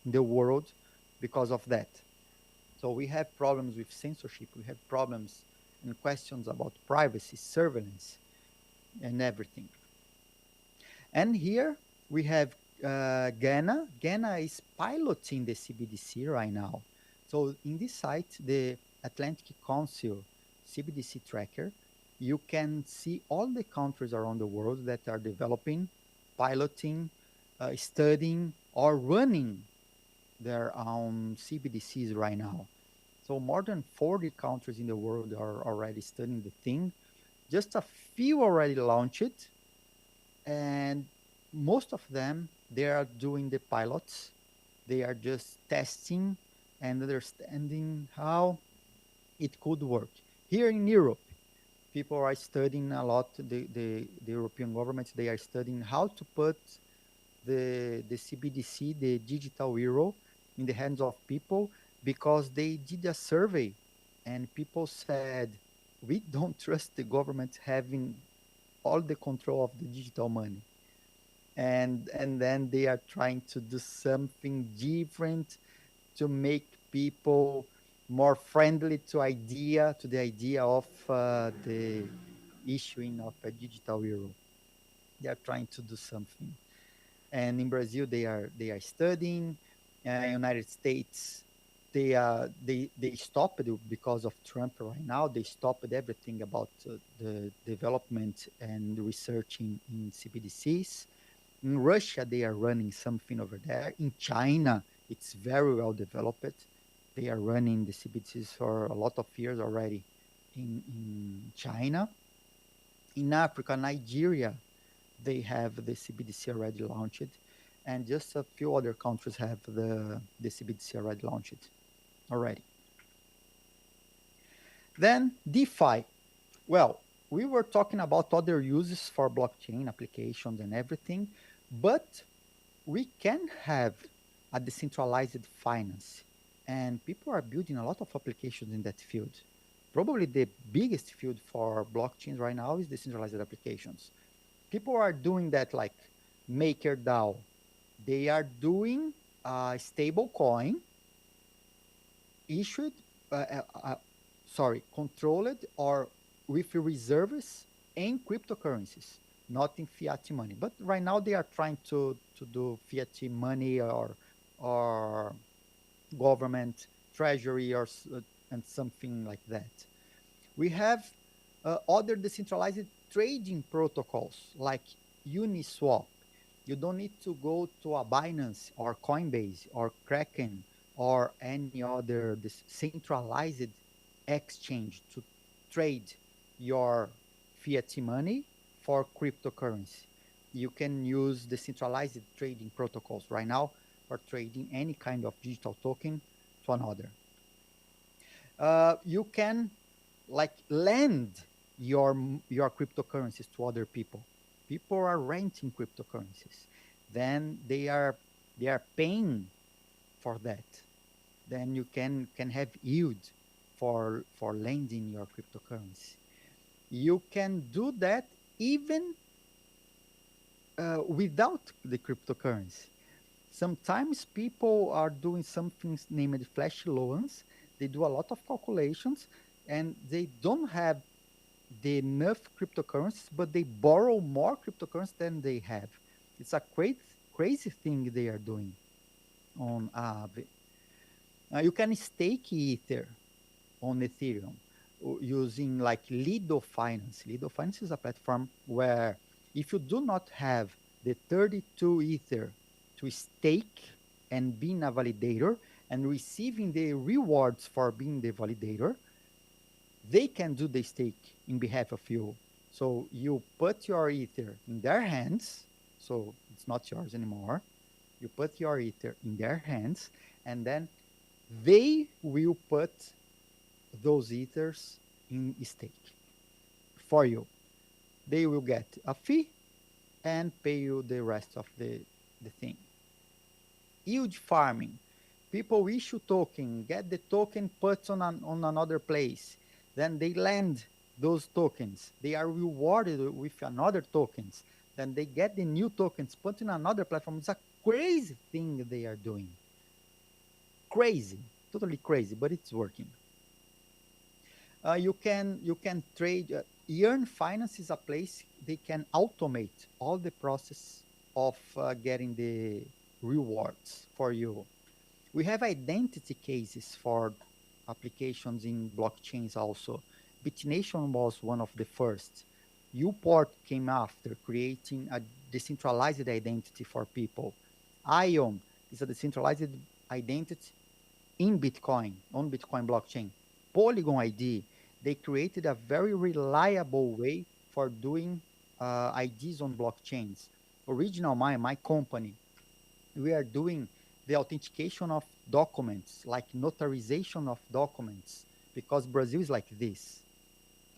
the world because of that. So we have problems with censorship. We have problems and questions about privacy, surveillance, and everything. And here we have Ghana. Ghana is piloting the CBDC right now. So in this site, the Atlantic Council CBDC tracker, you can see all the countries around the world that are developing, piloting, studying, or running their own CBDCs right now. So more than 40 countries in the world are already studying the thing. Just a few already launched it, and most of them they are doing the pilots. They are just testing and understanding how it could work. Here in Europe, people are studying a lot, the European governments, they are studying how to put the CBDC, the digital euro, in the hands of people because they did a survey and people said, we don't trust the government having all the control of the digital money. And then they are trying to do something different to make people more friendly to the idea of the issuing of a digital euro. They are trying to do something. And in Brazil, they are studying. United States, they stopped it because of Trump right now. They stopped everything about the development and research in CBDCs. In Russia, they are running something over there. In China, it's very well developed. They are running the CBDCs for a lot of years already in China. In Africa, Nigeria, they have the CBDC already launched, and just a few other countries have the CBDC already launched already. Then DeFi. Well, we were talking about other uses for blockchain applications and everything, but we can have a decentralized finance, and people are building a lot of applications in that field. Probably the biggest field for blockchains right now is decentralized applications. People are doing that like MakerDAO. They are doing a stable coin issued, uh, uh, uh, controlled or with reserves in cryptocurrencies, not in fiat money. But right now they are trying to do fiat money or government treasury and something like that. We have other decentralized trading protocols like Uniswap. You don't need to go to a Binance or Coinbase or Kraken or any other centralized exchange to trade your fiat money for cryptocurrency. You can use decentralized trading protocols right now for trading any kind of digital token to another. You can like lend your cryptocurrencies to other people. People are renting cryptocurrencies. Then they are paying for that. Then you can have yield for lending your cryptocurrency. You can do that even without the cryptocurrency. Sometimes people are doing something named flash loans. They do a lot of calculations and they don't have the enough cryptocurrencies, but they borrow more cryptocurrency than they have. It's a crazy thing they are doing on Aave. You can stake Ether on Ethereum using like Lido Finance. Lido Finance is a platform where if you do not have the 32 Ether to stake and being a validator and receiving the rewards for being the validator, they can do the stake in behalf of you. So you put your Ether in their hands, so it's not yours anymore. You put your Ether in their hands, and then they will put those Ethers in stake for you. They will get a fee and pay you the rest of the thing. Yield farming. People issue token, get the token put on another place. Then they lend those tokens. They are rewarded with another tokens. Then they get the new tokens put in another platform. It's a crazy thing they are doing. Crazy, totally crazy, but it's working. You can trade. Earn Finance is a place they can automate all the process of getting the rewards for you. We have identity cases for applications in blockchains also. BitNation was one of the first. Uport came after, creating a decentralized identity for people. Ion is a decentralized identity in Bitcoin, on Bitcoin blockchain. Polygon ID, they created a very reliable way for doing IDs on blockchains. OriginalMy, my company, we are doing the authentication of documents, like notarization of documents, because Brazil is like this.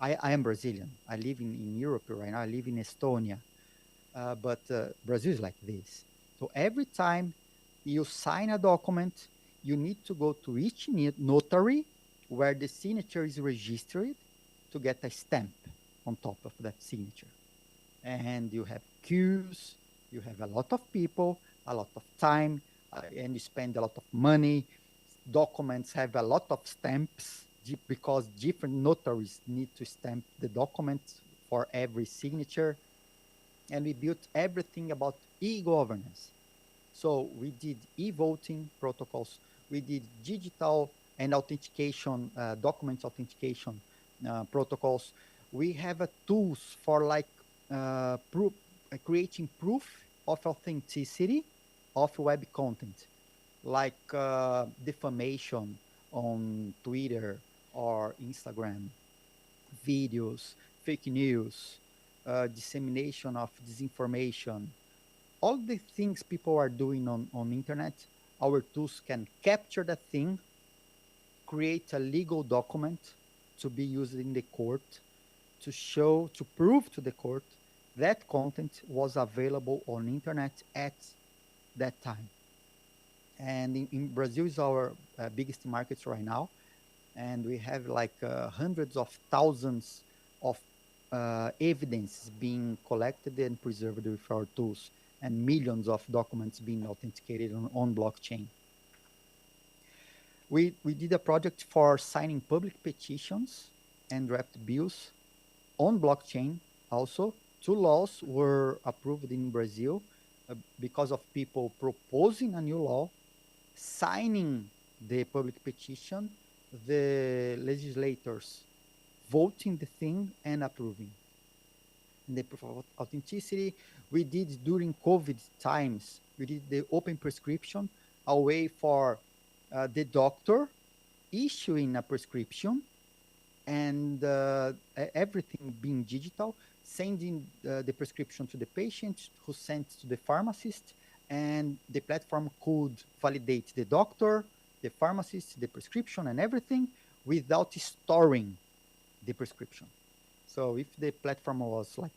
I am Brazilian. I live in Europe right now. I live in Estonia. But Brazil is like this. So every time you sign a document, you need to go to each notary where the signature is registered to get a stamp on top of that signature. And you have queues, you have a lot of people, a lot of time, and you spend a lot of money. Documents have a lot of stamps because different notaries need to stamp the document for every signature. And we built everything about e-governance. So we did e-voting protocols, we did digital and authentication, document authentication protocols. We have a tools for like creating proof of authenticity of web content, like defamation on Twitter or Instagram, videos, fake news, dissemination of disinformation, all the things people are doing on internet. Our tools can capture that thing, create a legal document to be used in the court to show, to prove to the court that content was available on internet at that time. And in Brazil is our biggest market right now, and we have like hundreds of thousands of evidence being collected and preserved with our tools, and millions of documents being authenticated on blockchain. We did a project for signing public petitions and draft bills on blockchain also. Two laws were approved in Brazil because of people proposing a new law, signing the public petition, the legislators voting the thing and approving. And the proof of authenticity we did during COVID times. We did the open prescription, a way for the doctor issuing a prescription and everything being digital, sending the prescription to the patient who sent to the pharmacist, and the platform could validate the doctor, the pharmacist, the prescription, and everything without storing the prescription. So if the platform was like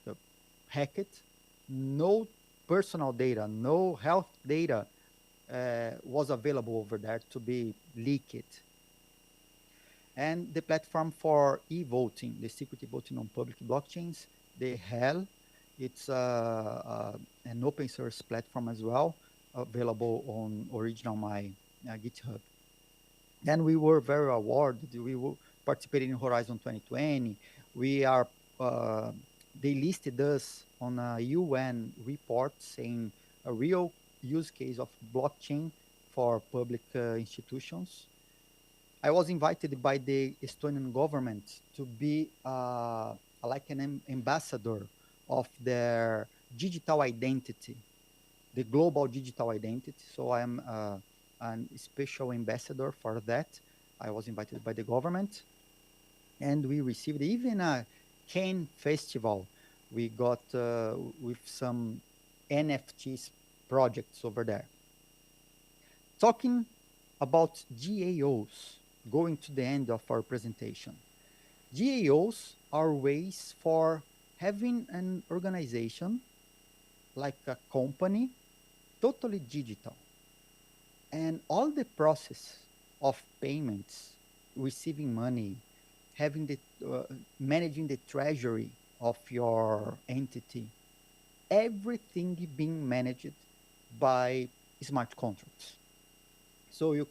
hacked, no personal data, no health data was available over there to be leaked. And the platform for e-voting, the secret voting on public blockchains, the HEL, it's an open source platform as well, available on OriginalMy GitHub. Then we were very awarded. We participated in Horizon 2020. We are, they listed us on a UN report saying a real use case of blockchain for public institutions. I was invited by the Estonian government to be like an ambassador of their digital identity, the global digital identity. So I am a special ambassador for that. I was invited by the government, and we received even a Cannes festival. We got with some NFTs projects over there. Talking about GAOs, going to the end of our presentation. GAOs are ways for having an organization like a company, totally digital. And all the process of payments, receiving money, having the managing the treasury of your entity, everything being managed by smart contracts. So you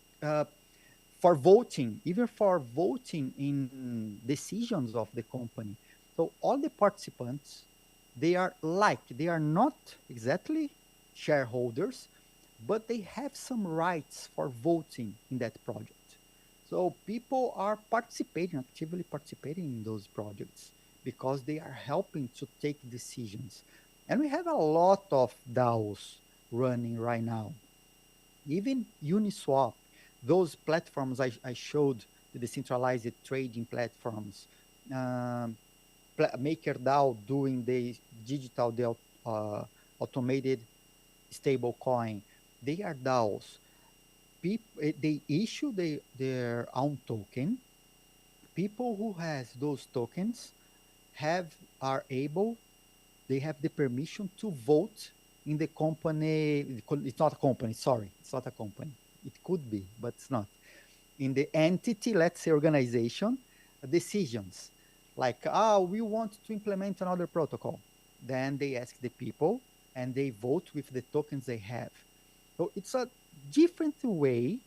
for voting, even for voting in decisions of the company. So all the participants, they are not exactly shareholders, but they have some rights for voting in that project. So people are participating, actively participating in those projects because they are helping to take decisions. And we have a lot of DAOs running right now. Even Uniswap, those platforms I showed, the decentralized trading platforms, MakerDAO doing the digital, the automated stable coin, they are DAOs. They issue their own token. People who has those tokens have are able, they have the permission to vote in the company. It's not a company, sorry, it's not a company. It could be, but it's not. In the entity, let's say organization, decisions like, we want to implement another protocol. Then they ask the people and they vote with the tokens they have. So it's a different way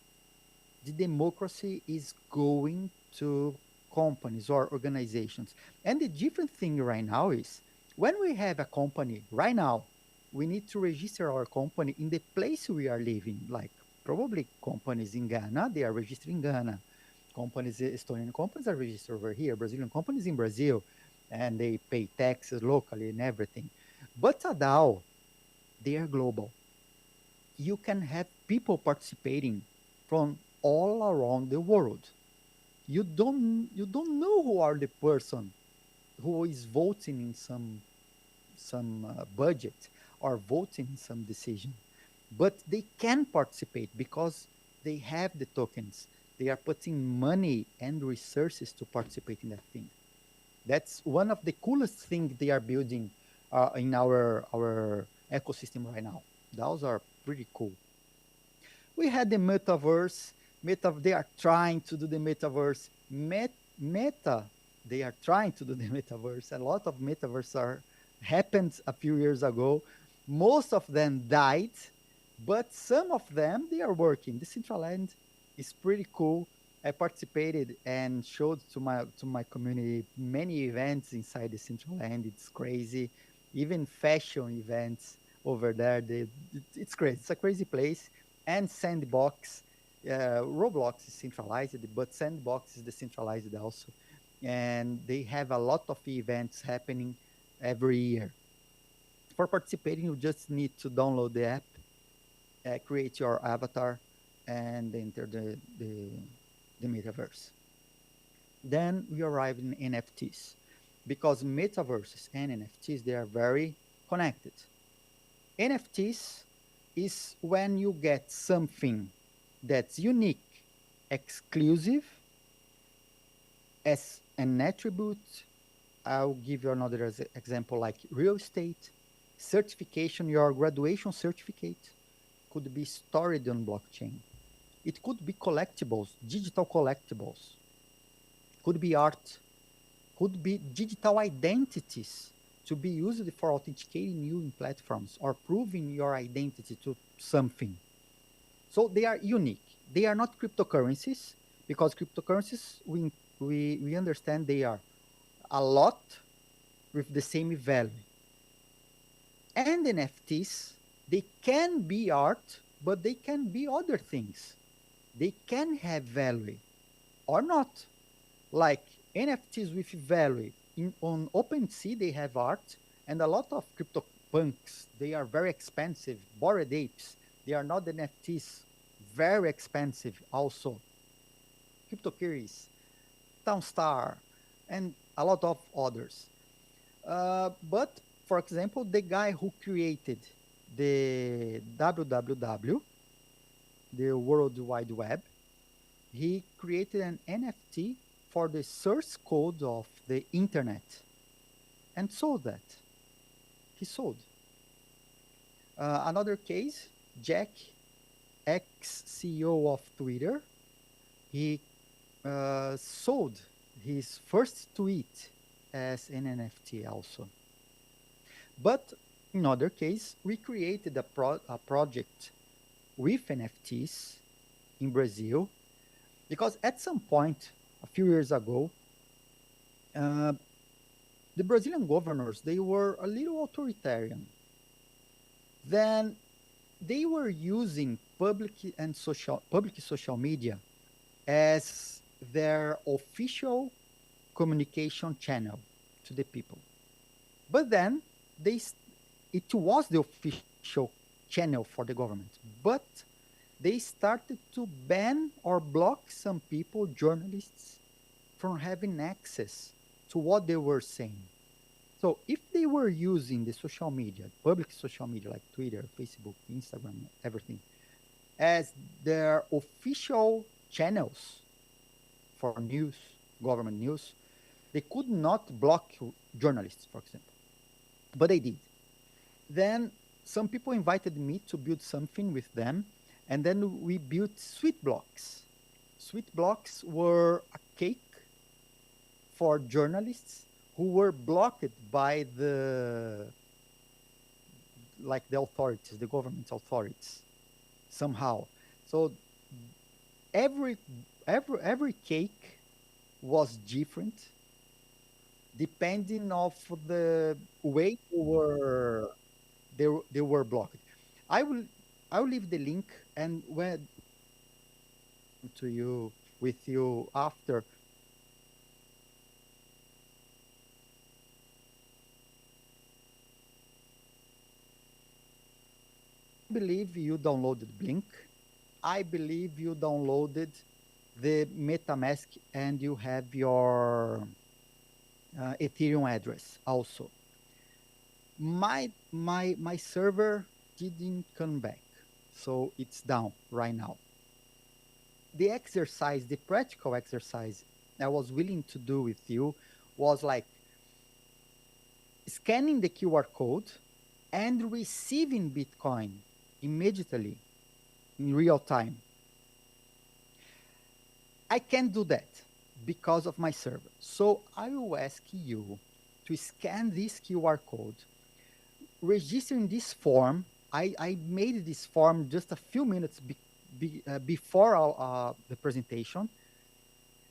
the democracy is going to companies or organizations. And the different thing right now is when we have a company right now, we need to register our company in the place we are living. Like probably companies in Ghana, they are registered in Ghana. Companies, Estonian companies are registered over here, Brazilian companies in Brazil, and they pay taxes locally and everything. But a DAO, they are global. You can have people participating from all around the world. You don't know who are the person who is voting in some budget or voting in some decision, but they can participate because they have the tokens. They are putting money and resources to participate in that thing. That's one of the coolest things they are building in our ecosystem right now. Those are pretty cool. We had the metaverse. They are trying to do the metaverse. Meta, they are trying to do the metaverse. A lot of metaverse are happened a few years ago. Most of them died, but some of them they are working. Decentraland is pretty cool. I participated and showed to my community many events inside Decentraland. It's crazy, even fashion events over there. It's crazy. It's a crazy place. And Sandbox, Roblox is centralized, but Sandbox is decentralized also, and they have a lot of events happening every year. For participating, you just need to download the app, create your avatar, and enter the metaverse. Then we arrive in NFTs, because metaverses and NFTs they are very connected. NFTs is when you get something that's unique, exclusive, as an attribute. I'll give you another example like real estate, certification, your graduation certificate could be stored on blockchain. It could be collectibles, digital collectibles, could be art, could be digital identities to be used for authenticating you in platforms or proving your identity to something. So they are unique. They are not cryptocurrencies, because cryptocurrencies, we understand they are a lot with the same value. And NFTs, they can be art, but they can be other things. They can have value or not. Like NFTs with value. On OpenSea, they have art, and a lot of CryptoPunks, they are very expensive. Bored Apes, they are not NFTs, very expensive also. CryptoKitties, Townstar, and a lot of others. But, for example, the guy who created the www, the World Wide Web, he created an NFT for the source code of the internet and sold that. He sold. Another case, Jack, ex-CEO of Twitter, he sold his first tweet as an NFT also. But in other case, we created a project with NFTs in Brazil, because at some point, a few years ago, uh, the Brazilian governors, they were a little authoritarian. Then they were using public social media as their official communication channel to the people. But then they it was the official channel for the government, but they started to ban or block some people, journalists, from having access to what they were saying. So if they were using the social media, public social media like Twitter, Facebook, Instagram, everything, as their official channels for news, government news, They could not block journalists, for example, but they did. Then some people invited me to build something with them, and then we built sweet blocks. Sweet blocks were a cake for journalists who were blocked by the authorities, the government authorities, somehow. So every cake was different depending of the way they were blocked. I will leave the link and when to you with you after. I believe you downloaded Blink. I believe you downloaded the MetaMask and you have your Ethereum address also. My server didn't come back, so it's down right now. The exercise, the practical exercise I was willing to do with you was like scanning the QR code and receiving Bitcoin immediately in real time. I can't do that because of my server. So I will ask you to scan this QR code, register in this form. I made this form just a few minutes before the presentation.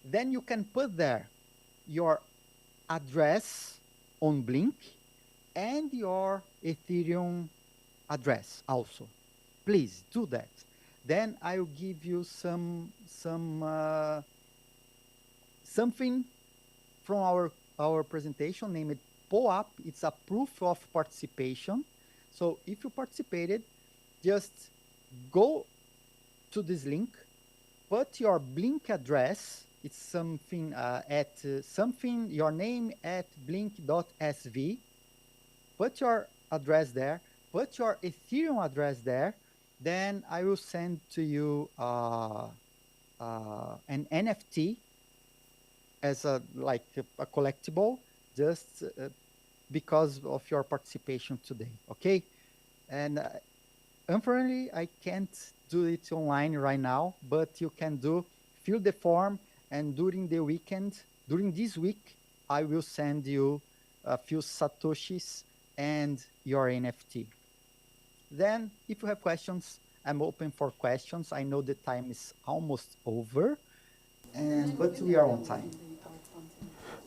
Then you can put there your address on Blink and your Ethereum address also. Please do that. Then I will give you something from our presentation named POAP. It's a proof of participation. So if you participated, just go to this link, put your Blink address. It's something your name at blink.sv. Put your address there. Put your Ethereum address there. Then I will send to you an NFT as a collectible, just because of your participation today. Okay, and unfortunately I can't do it online right now, but you can fill the form, and during this week, I will send you a few satoshis and your NFT. Then, if you have questions, I'm open for questions. I know the time is almost over, but we are on time.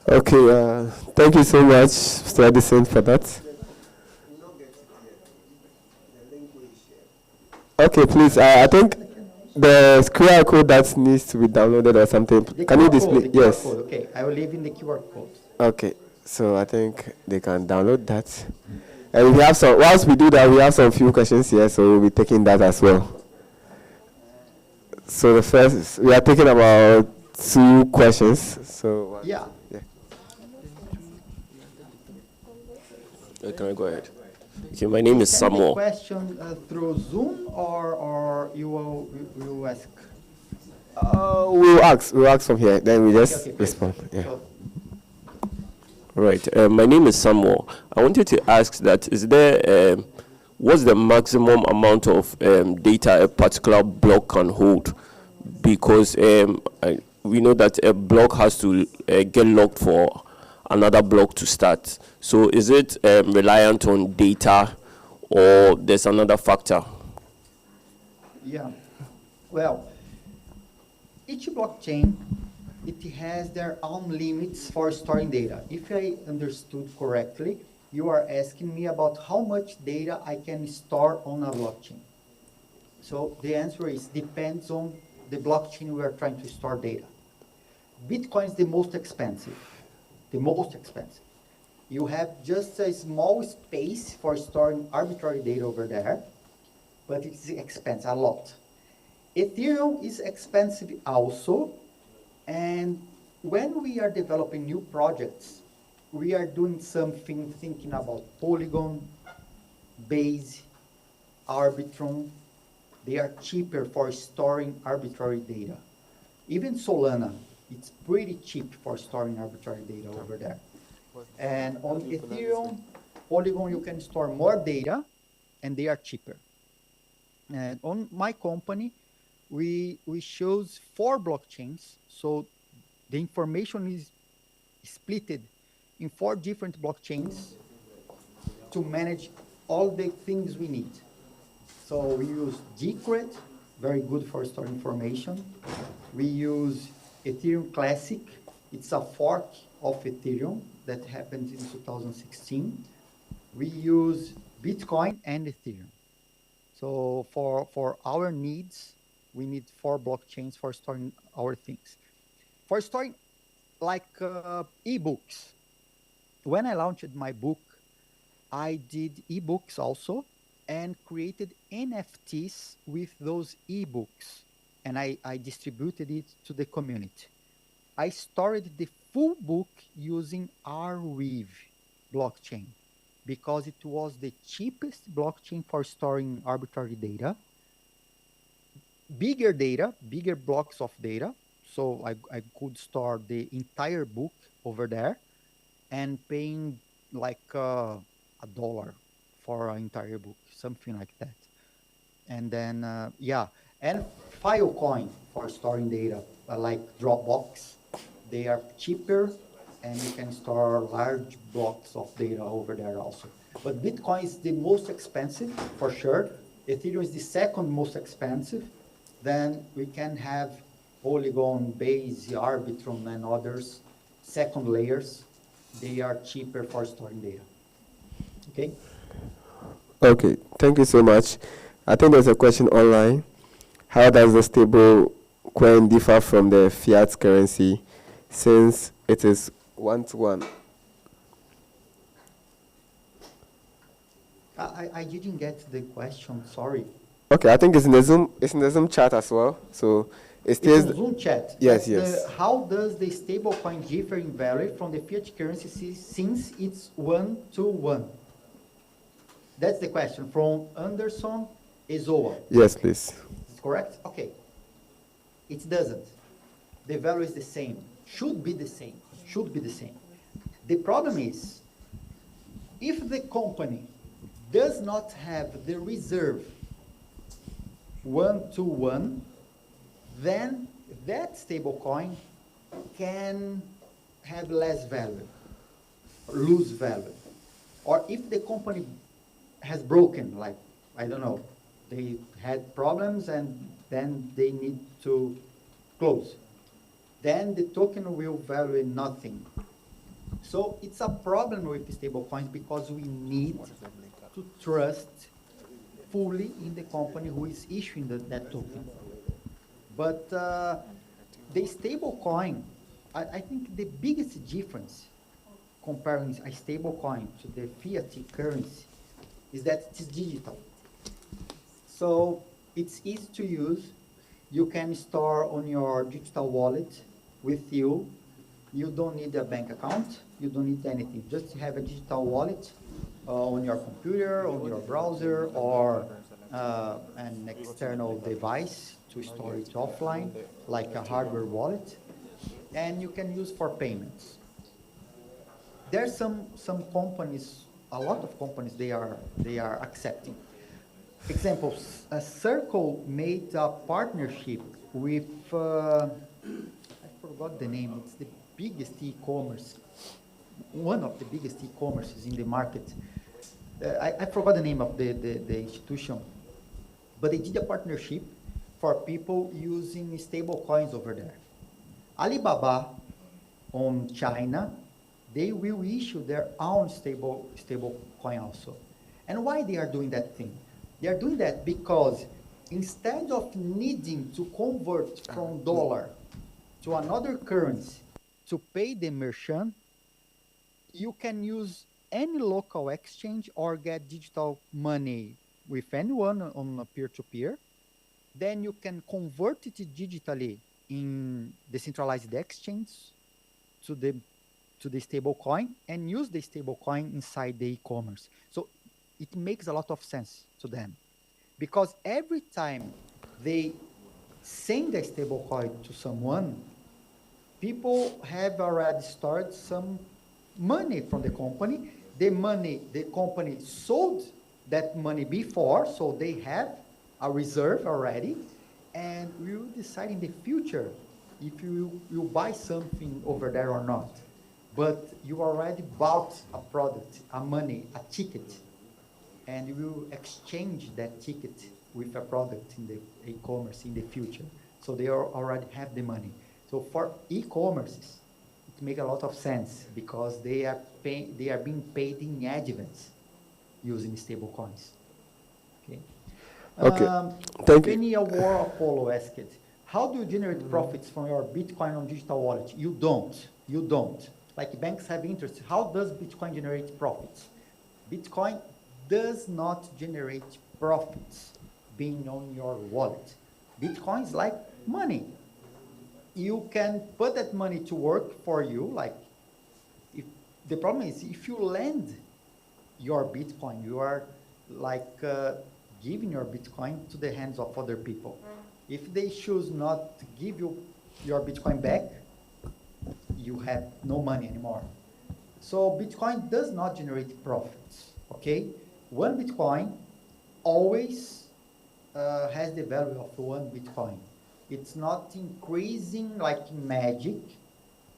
Okay, thank you so much, Mr. Edison, for that. Okay, please, I think the QR code that needs to be downloaded or something. Can you display? Yes. QR code. Okay, I will leave in the QR code. Okay, so I think they can download that. And we have whilst we do that, we have some few questions here, so we'll be taking that as well. So the first, we are taking about 2 questions. So yeah. Can I go ahead? Okay, my name is Samuel. Question through Zoom or you will ask? We'll ask from here, then we just respond. Yeah. So, Right. My name is Samuel. I wanted to ask that what's the maximum amount of data a particular block can hold? Because we know that a block has to get locked for another block to start. So is it reliant on data or there's another factor? yeah. Well, each blockchain, it has their own limits for storing data. If I understood correctly, you are asking me about how much data I can store on a blockchain. So the answer is depends on the blockchain we are trying to store data. Bitcoin is the most expensive. The most expensive. You have just a small space for storing arbitrary data over there, but it's expensive a lot. Ethereum is expensive also, and when we are developing new projects, we are doing something thinking about Polygon, Base, Arbitrum. They are cheaper for storing arbitrary data. Even Solana It's pretty cheap for storing arbitrary data over there. And on Ethereum, Polygon, you can store more data, and they are cheaper. And on my company, we chose 4 blockchains, so the information is splitted in 4 different blockchains to manage all the things we need. So we use Decred, very good for storing information. We use Ethereum Classic. It's a fork of Ethereum that happened in 2016. We use Bitcoin and Ethereum. So for our needs, we need 4 blockchains for storing our things. For storing like ebooks, when I launched my book, I did ebooks also and created NFTs with those ebooks, and I distributed it to the community. I stored the full book using Arweave blockchain because it was the cheapest blockchain for storing arbitrary data, bigger blocks of data. So I could store the entire book over there and paying like $1 for an entire book, something like that. And then, yeah, and Filecoin for storing data, like Dropbox. They are cheaper, and you can store large blocks of data over there also. But Bitcoin is the most expensive, for sure. Ethereum is the second most expensive. Then we can have Polygon, Base, Arbitrum, and others, second layers. They are cheaper for storing data. Okay? Okay, thank you so much. I think there's a question online. How does the stable coin differ from the fiat currency since it is one-to-one? I didn't get the question, sorry. Okay, I think it's in the Zoom chat as well. So it It's stays. on Zoom chat. Yes, That's yes. how does the stablecoin differ in value from the fiat currency since it's 1-to-1? That's the question from Anderson Ezoa. Yes, please. Is correct? Okay. It doesn't. The value is the same. Should be the same. Should be the same. The problem is, if the company does not have the reserve 1-to-1, then that stablecoin can have less value, lose value. Or if the company has broken, like, I don't know, they had problems and then they need to close, then the token will value nothing. So it's a problem with stablecoins because we need to trust fully in the company who is issuing that token. But the stablecoin, I think the biggest difference comparing a stablecoin to the fiat currency is that it is digital. So it's easy to use. You can store on your digital wallet with you. You don't need a bank account. You don't need anything. Just have a digital wallet on your computer, on your browser, or an external device to store it offline, like a hardware wallet, and you can use for payments. There's some companies, a lot of companies, they are accepting. Examples, a Circle made a partnership with, I forgot the name, it's the biggest e-commerce, one of the biggest e-commerces in the market. I forgot the name of the institution, but they did a partnership for people using stable coins over there. Alibaba on China, they will issue their own stable coin also. And why they are doing that thing? They are doing that because instead of needing to convert from dollar to another currency to pay the merchant, you can use any local exchange or get digital money with anyone on a peer-to-peer. Then you can convert it digitally in decentralized exchange to the stable coin and use the stable coin inside the e-commerce. So it makes a lot of sense to them because every time they send a stable coin to someone, people have already started some money from the company. The money, the company sold that money before, so they have a reserve already, and we will decide in the future if you will buy something over there or not. But you already bought a product, a money, a ticket, and you will exchange that ticket with a product in the e-commerce in the future. So they already have the money. So for e-commerces, it makes a lot of sense because they are being paid in advance using stable coins. Okay. Okay. Thank you. Penny War Apollo asked, how do you generate profits from your Bitcoin on digital wallet? You don't. You don't. Like banks have interest. How does Bitcoin generate profits? Bitcoin does not generate profits being on your wallet. Bitcoin is like money. You can put that money to work for you. Like, if the problem is if you lend your Bitcoin, you are like giving your Bitcoin to the hands of other people. If they choose not to give you your Bitcoin back, you have no money anymore. So Bitcoin does not generate profits, okay? One Bitcoin always has the value of one Bitcoin. It's not increasing like magic,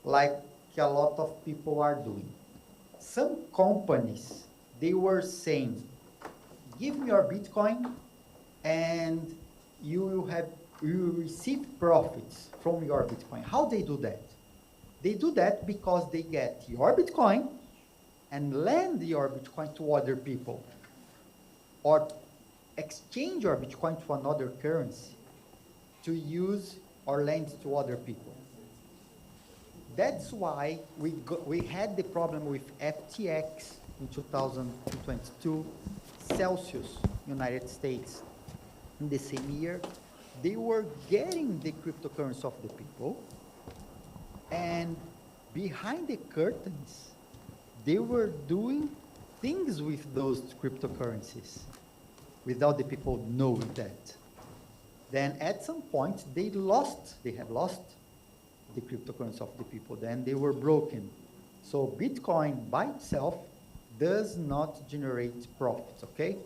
like a lot of people are doing. Some companies, they were saying, give me your Bitcoin and you will receive profits from your Bitcoin. How they do that? They do that because they get your Bitcoin and lend your Bitcoin to other people, or exchange your Bitcoin to another currency to use or lend to other people. That's why we had the problem with FTX in 2022, Celsius, United States, in the same year. They were getting the cryptocurrency of the people, and behind the curtains, they were doing things with those cryptocurrencies without the people knowing that. Then at some point, they have lost the cryptocurrency of the people. Then they were broken. So Bitcoin by itself does not generate profits, okay?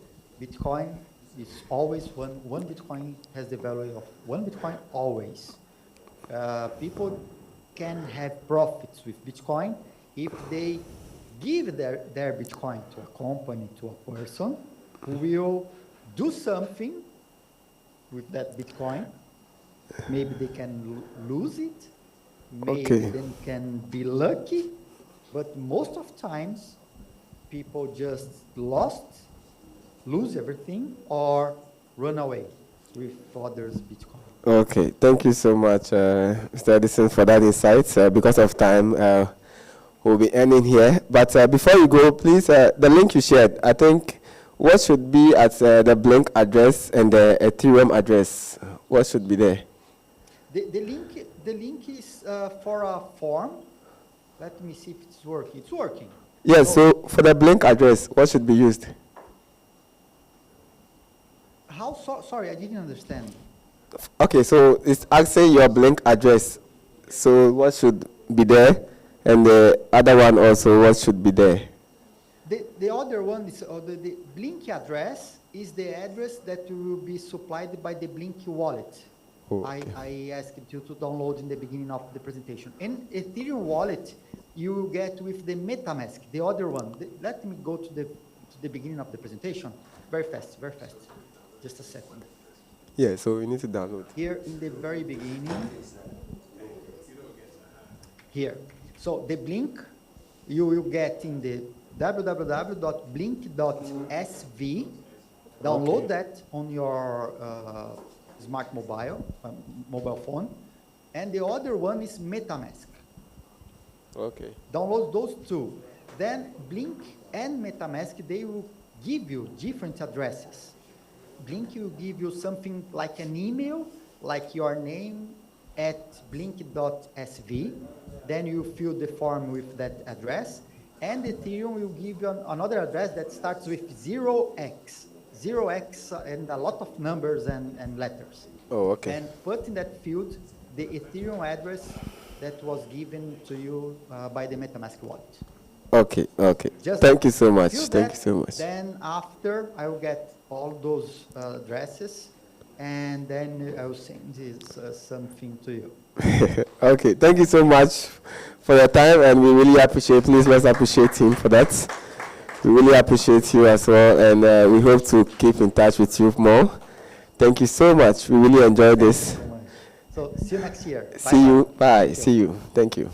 Bitcoin is always one Bitcoin has the value of one Bitcoin always. People can have profits with Bitcoin if they give their Bitcoin to a company, to a person who will do something with that Bitcoin. Maybe they can lose it, maybe they can be lucky, but most of times people just lose everything or run away with others' Bitcoin. Okay, thank you so much, Mr. Edilson, for that insight. Because of time, we'll be ending here. But before you go, please, the link you shared, I think, what should be at the Blink address and the Ethereum address? What should be there? The link is for a form. Let me see if it's working. It's working. Yes, so for the Blink address, what should be used? Sorry, I didn't understand. Okay, so it's asking your Blink address. So what should be there? And the other one also, what should be there? The other one is the Blink address is the address that will be supplied by the Blink wallet. Okay. I asked you to download in the beginning of the presentation. In Ethereum wallet, you will get with the MetaMask, the other one. Let me go to the beginning of the presentation. Very fast, very fast. Just a second. Yeah, so we need to download. Here in the very beginning. Here. So the Blink, you will get in the www.blink.sv. Download that on your smart mobile phone. And the other one is MetaMask. Okay. Download those two. Then Blink and MetaMask, they will give you different addresses. Blink will give you something like an email, like your name at blink.sv. Then you fill the form with that address. And Ethereum will give you another address that starts with 0x. 0x and a lot of numbers and letters. Oh, okay. And put in that field the Ethereum address that was given to you by the MetaMask wallet. Okay, okay. Just Thank you so much. fill Thank you that, so much. Then after, I will get all those addresses, and then I will send something to you. Okay, thank you so much for your time, and we really appreciate. Please let's appreciate him for that. We really appreciate you as well, and we hope to keep in touch with you more. Thank you so much. We really enjoyed this. So see you next year. See you. Bye. See you. Thank you.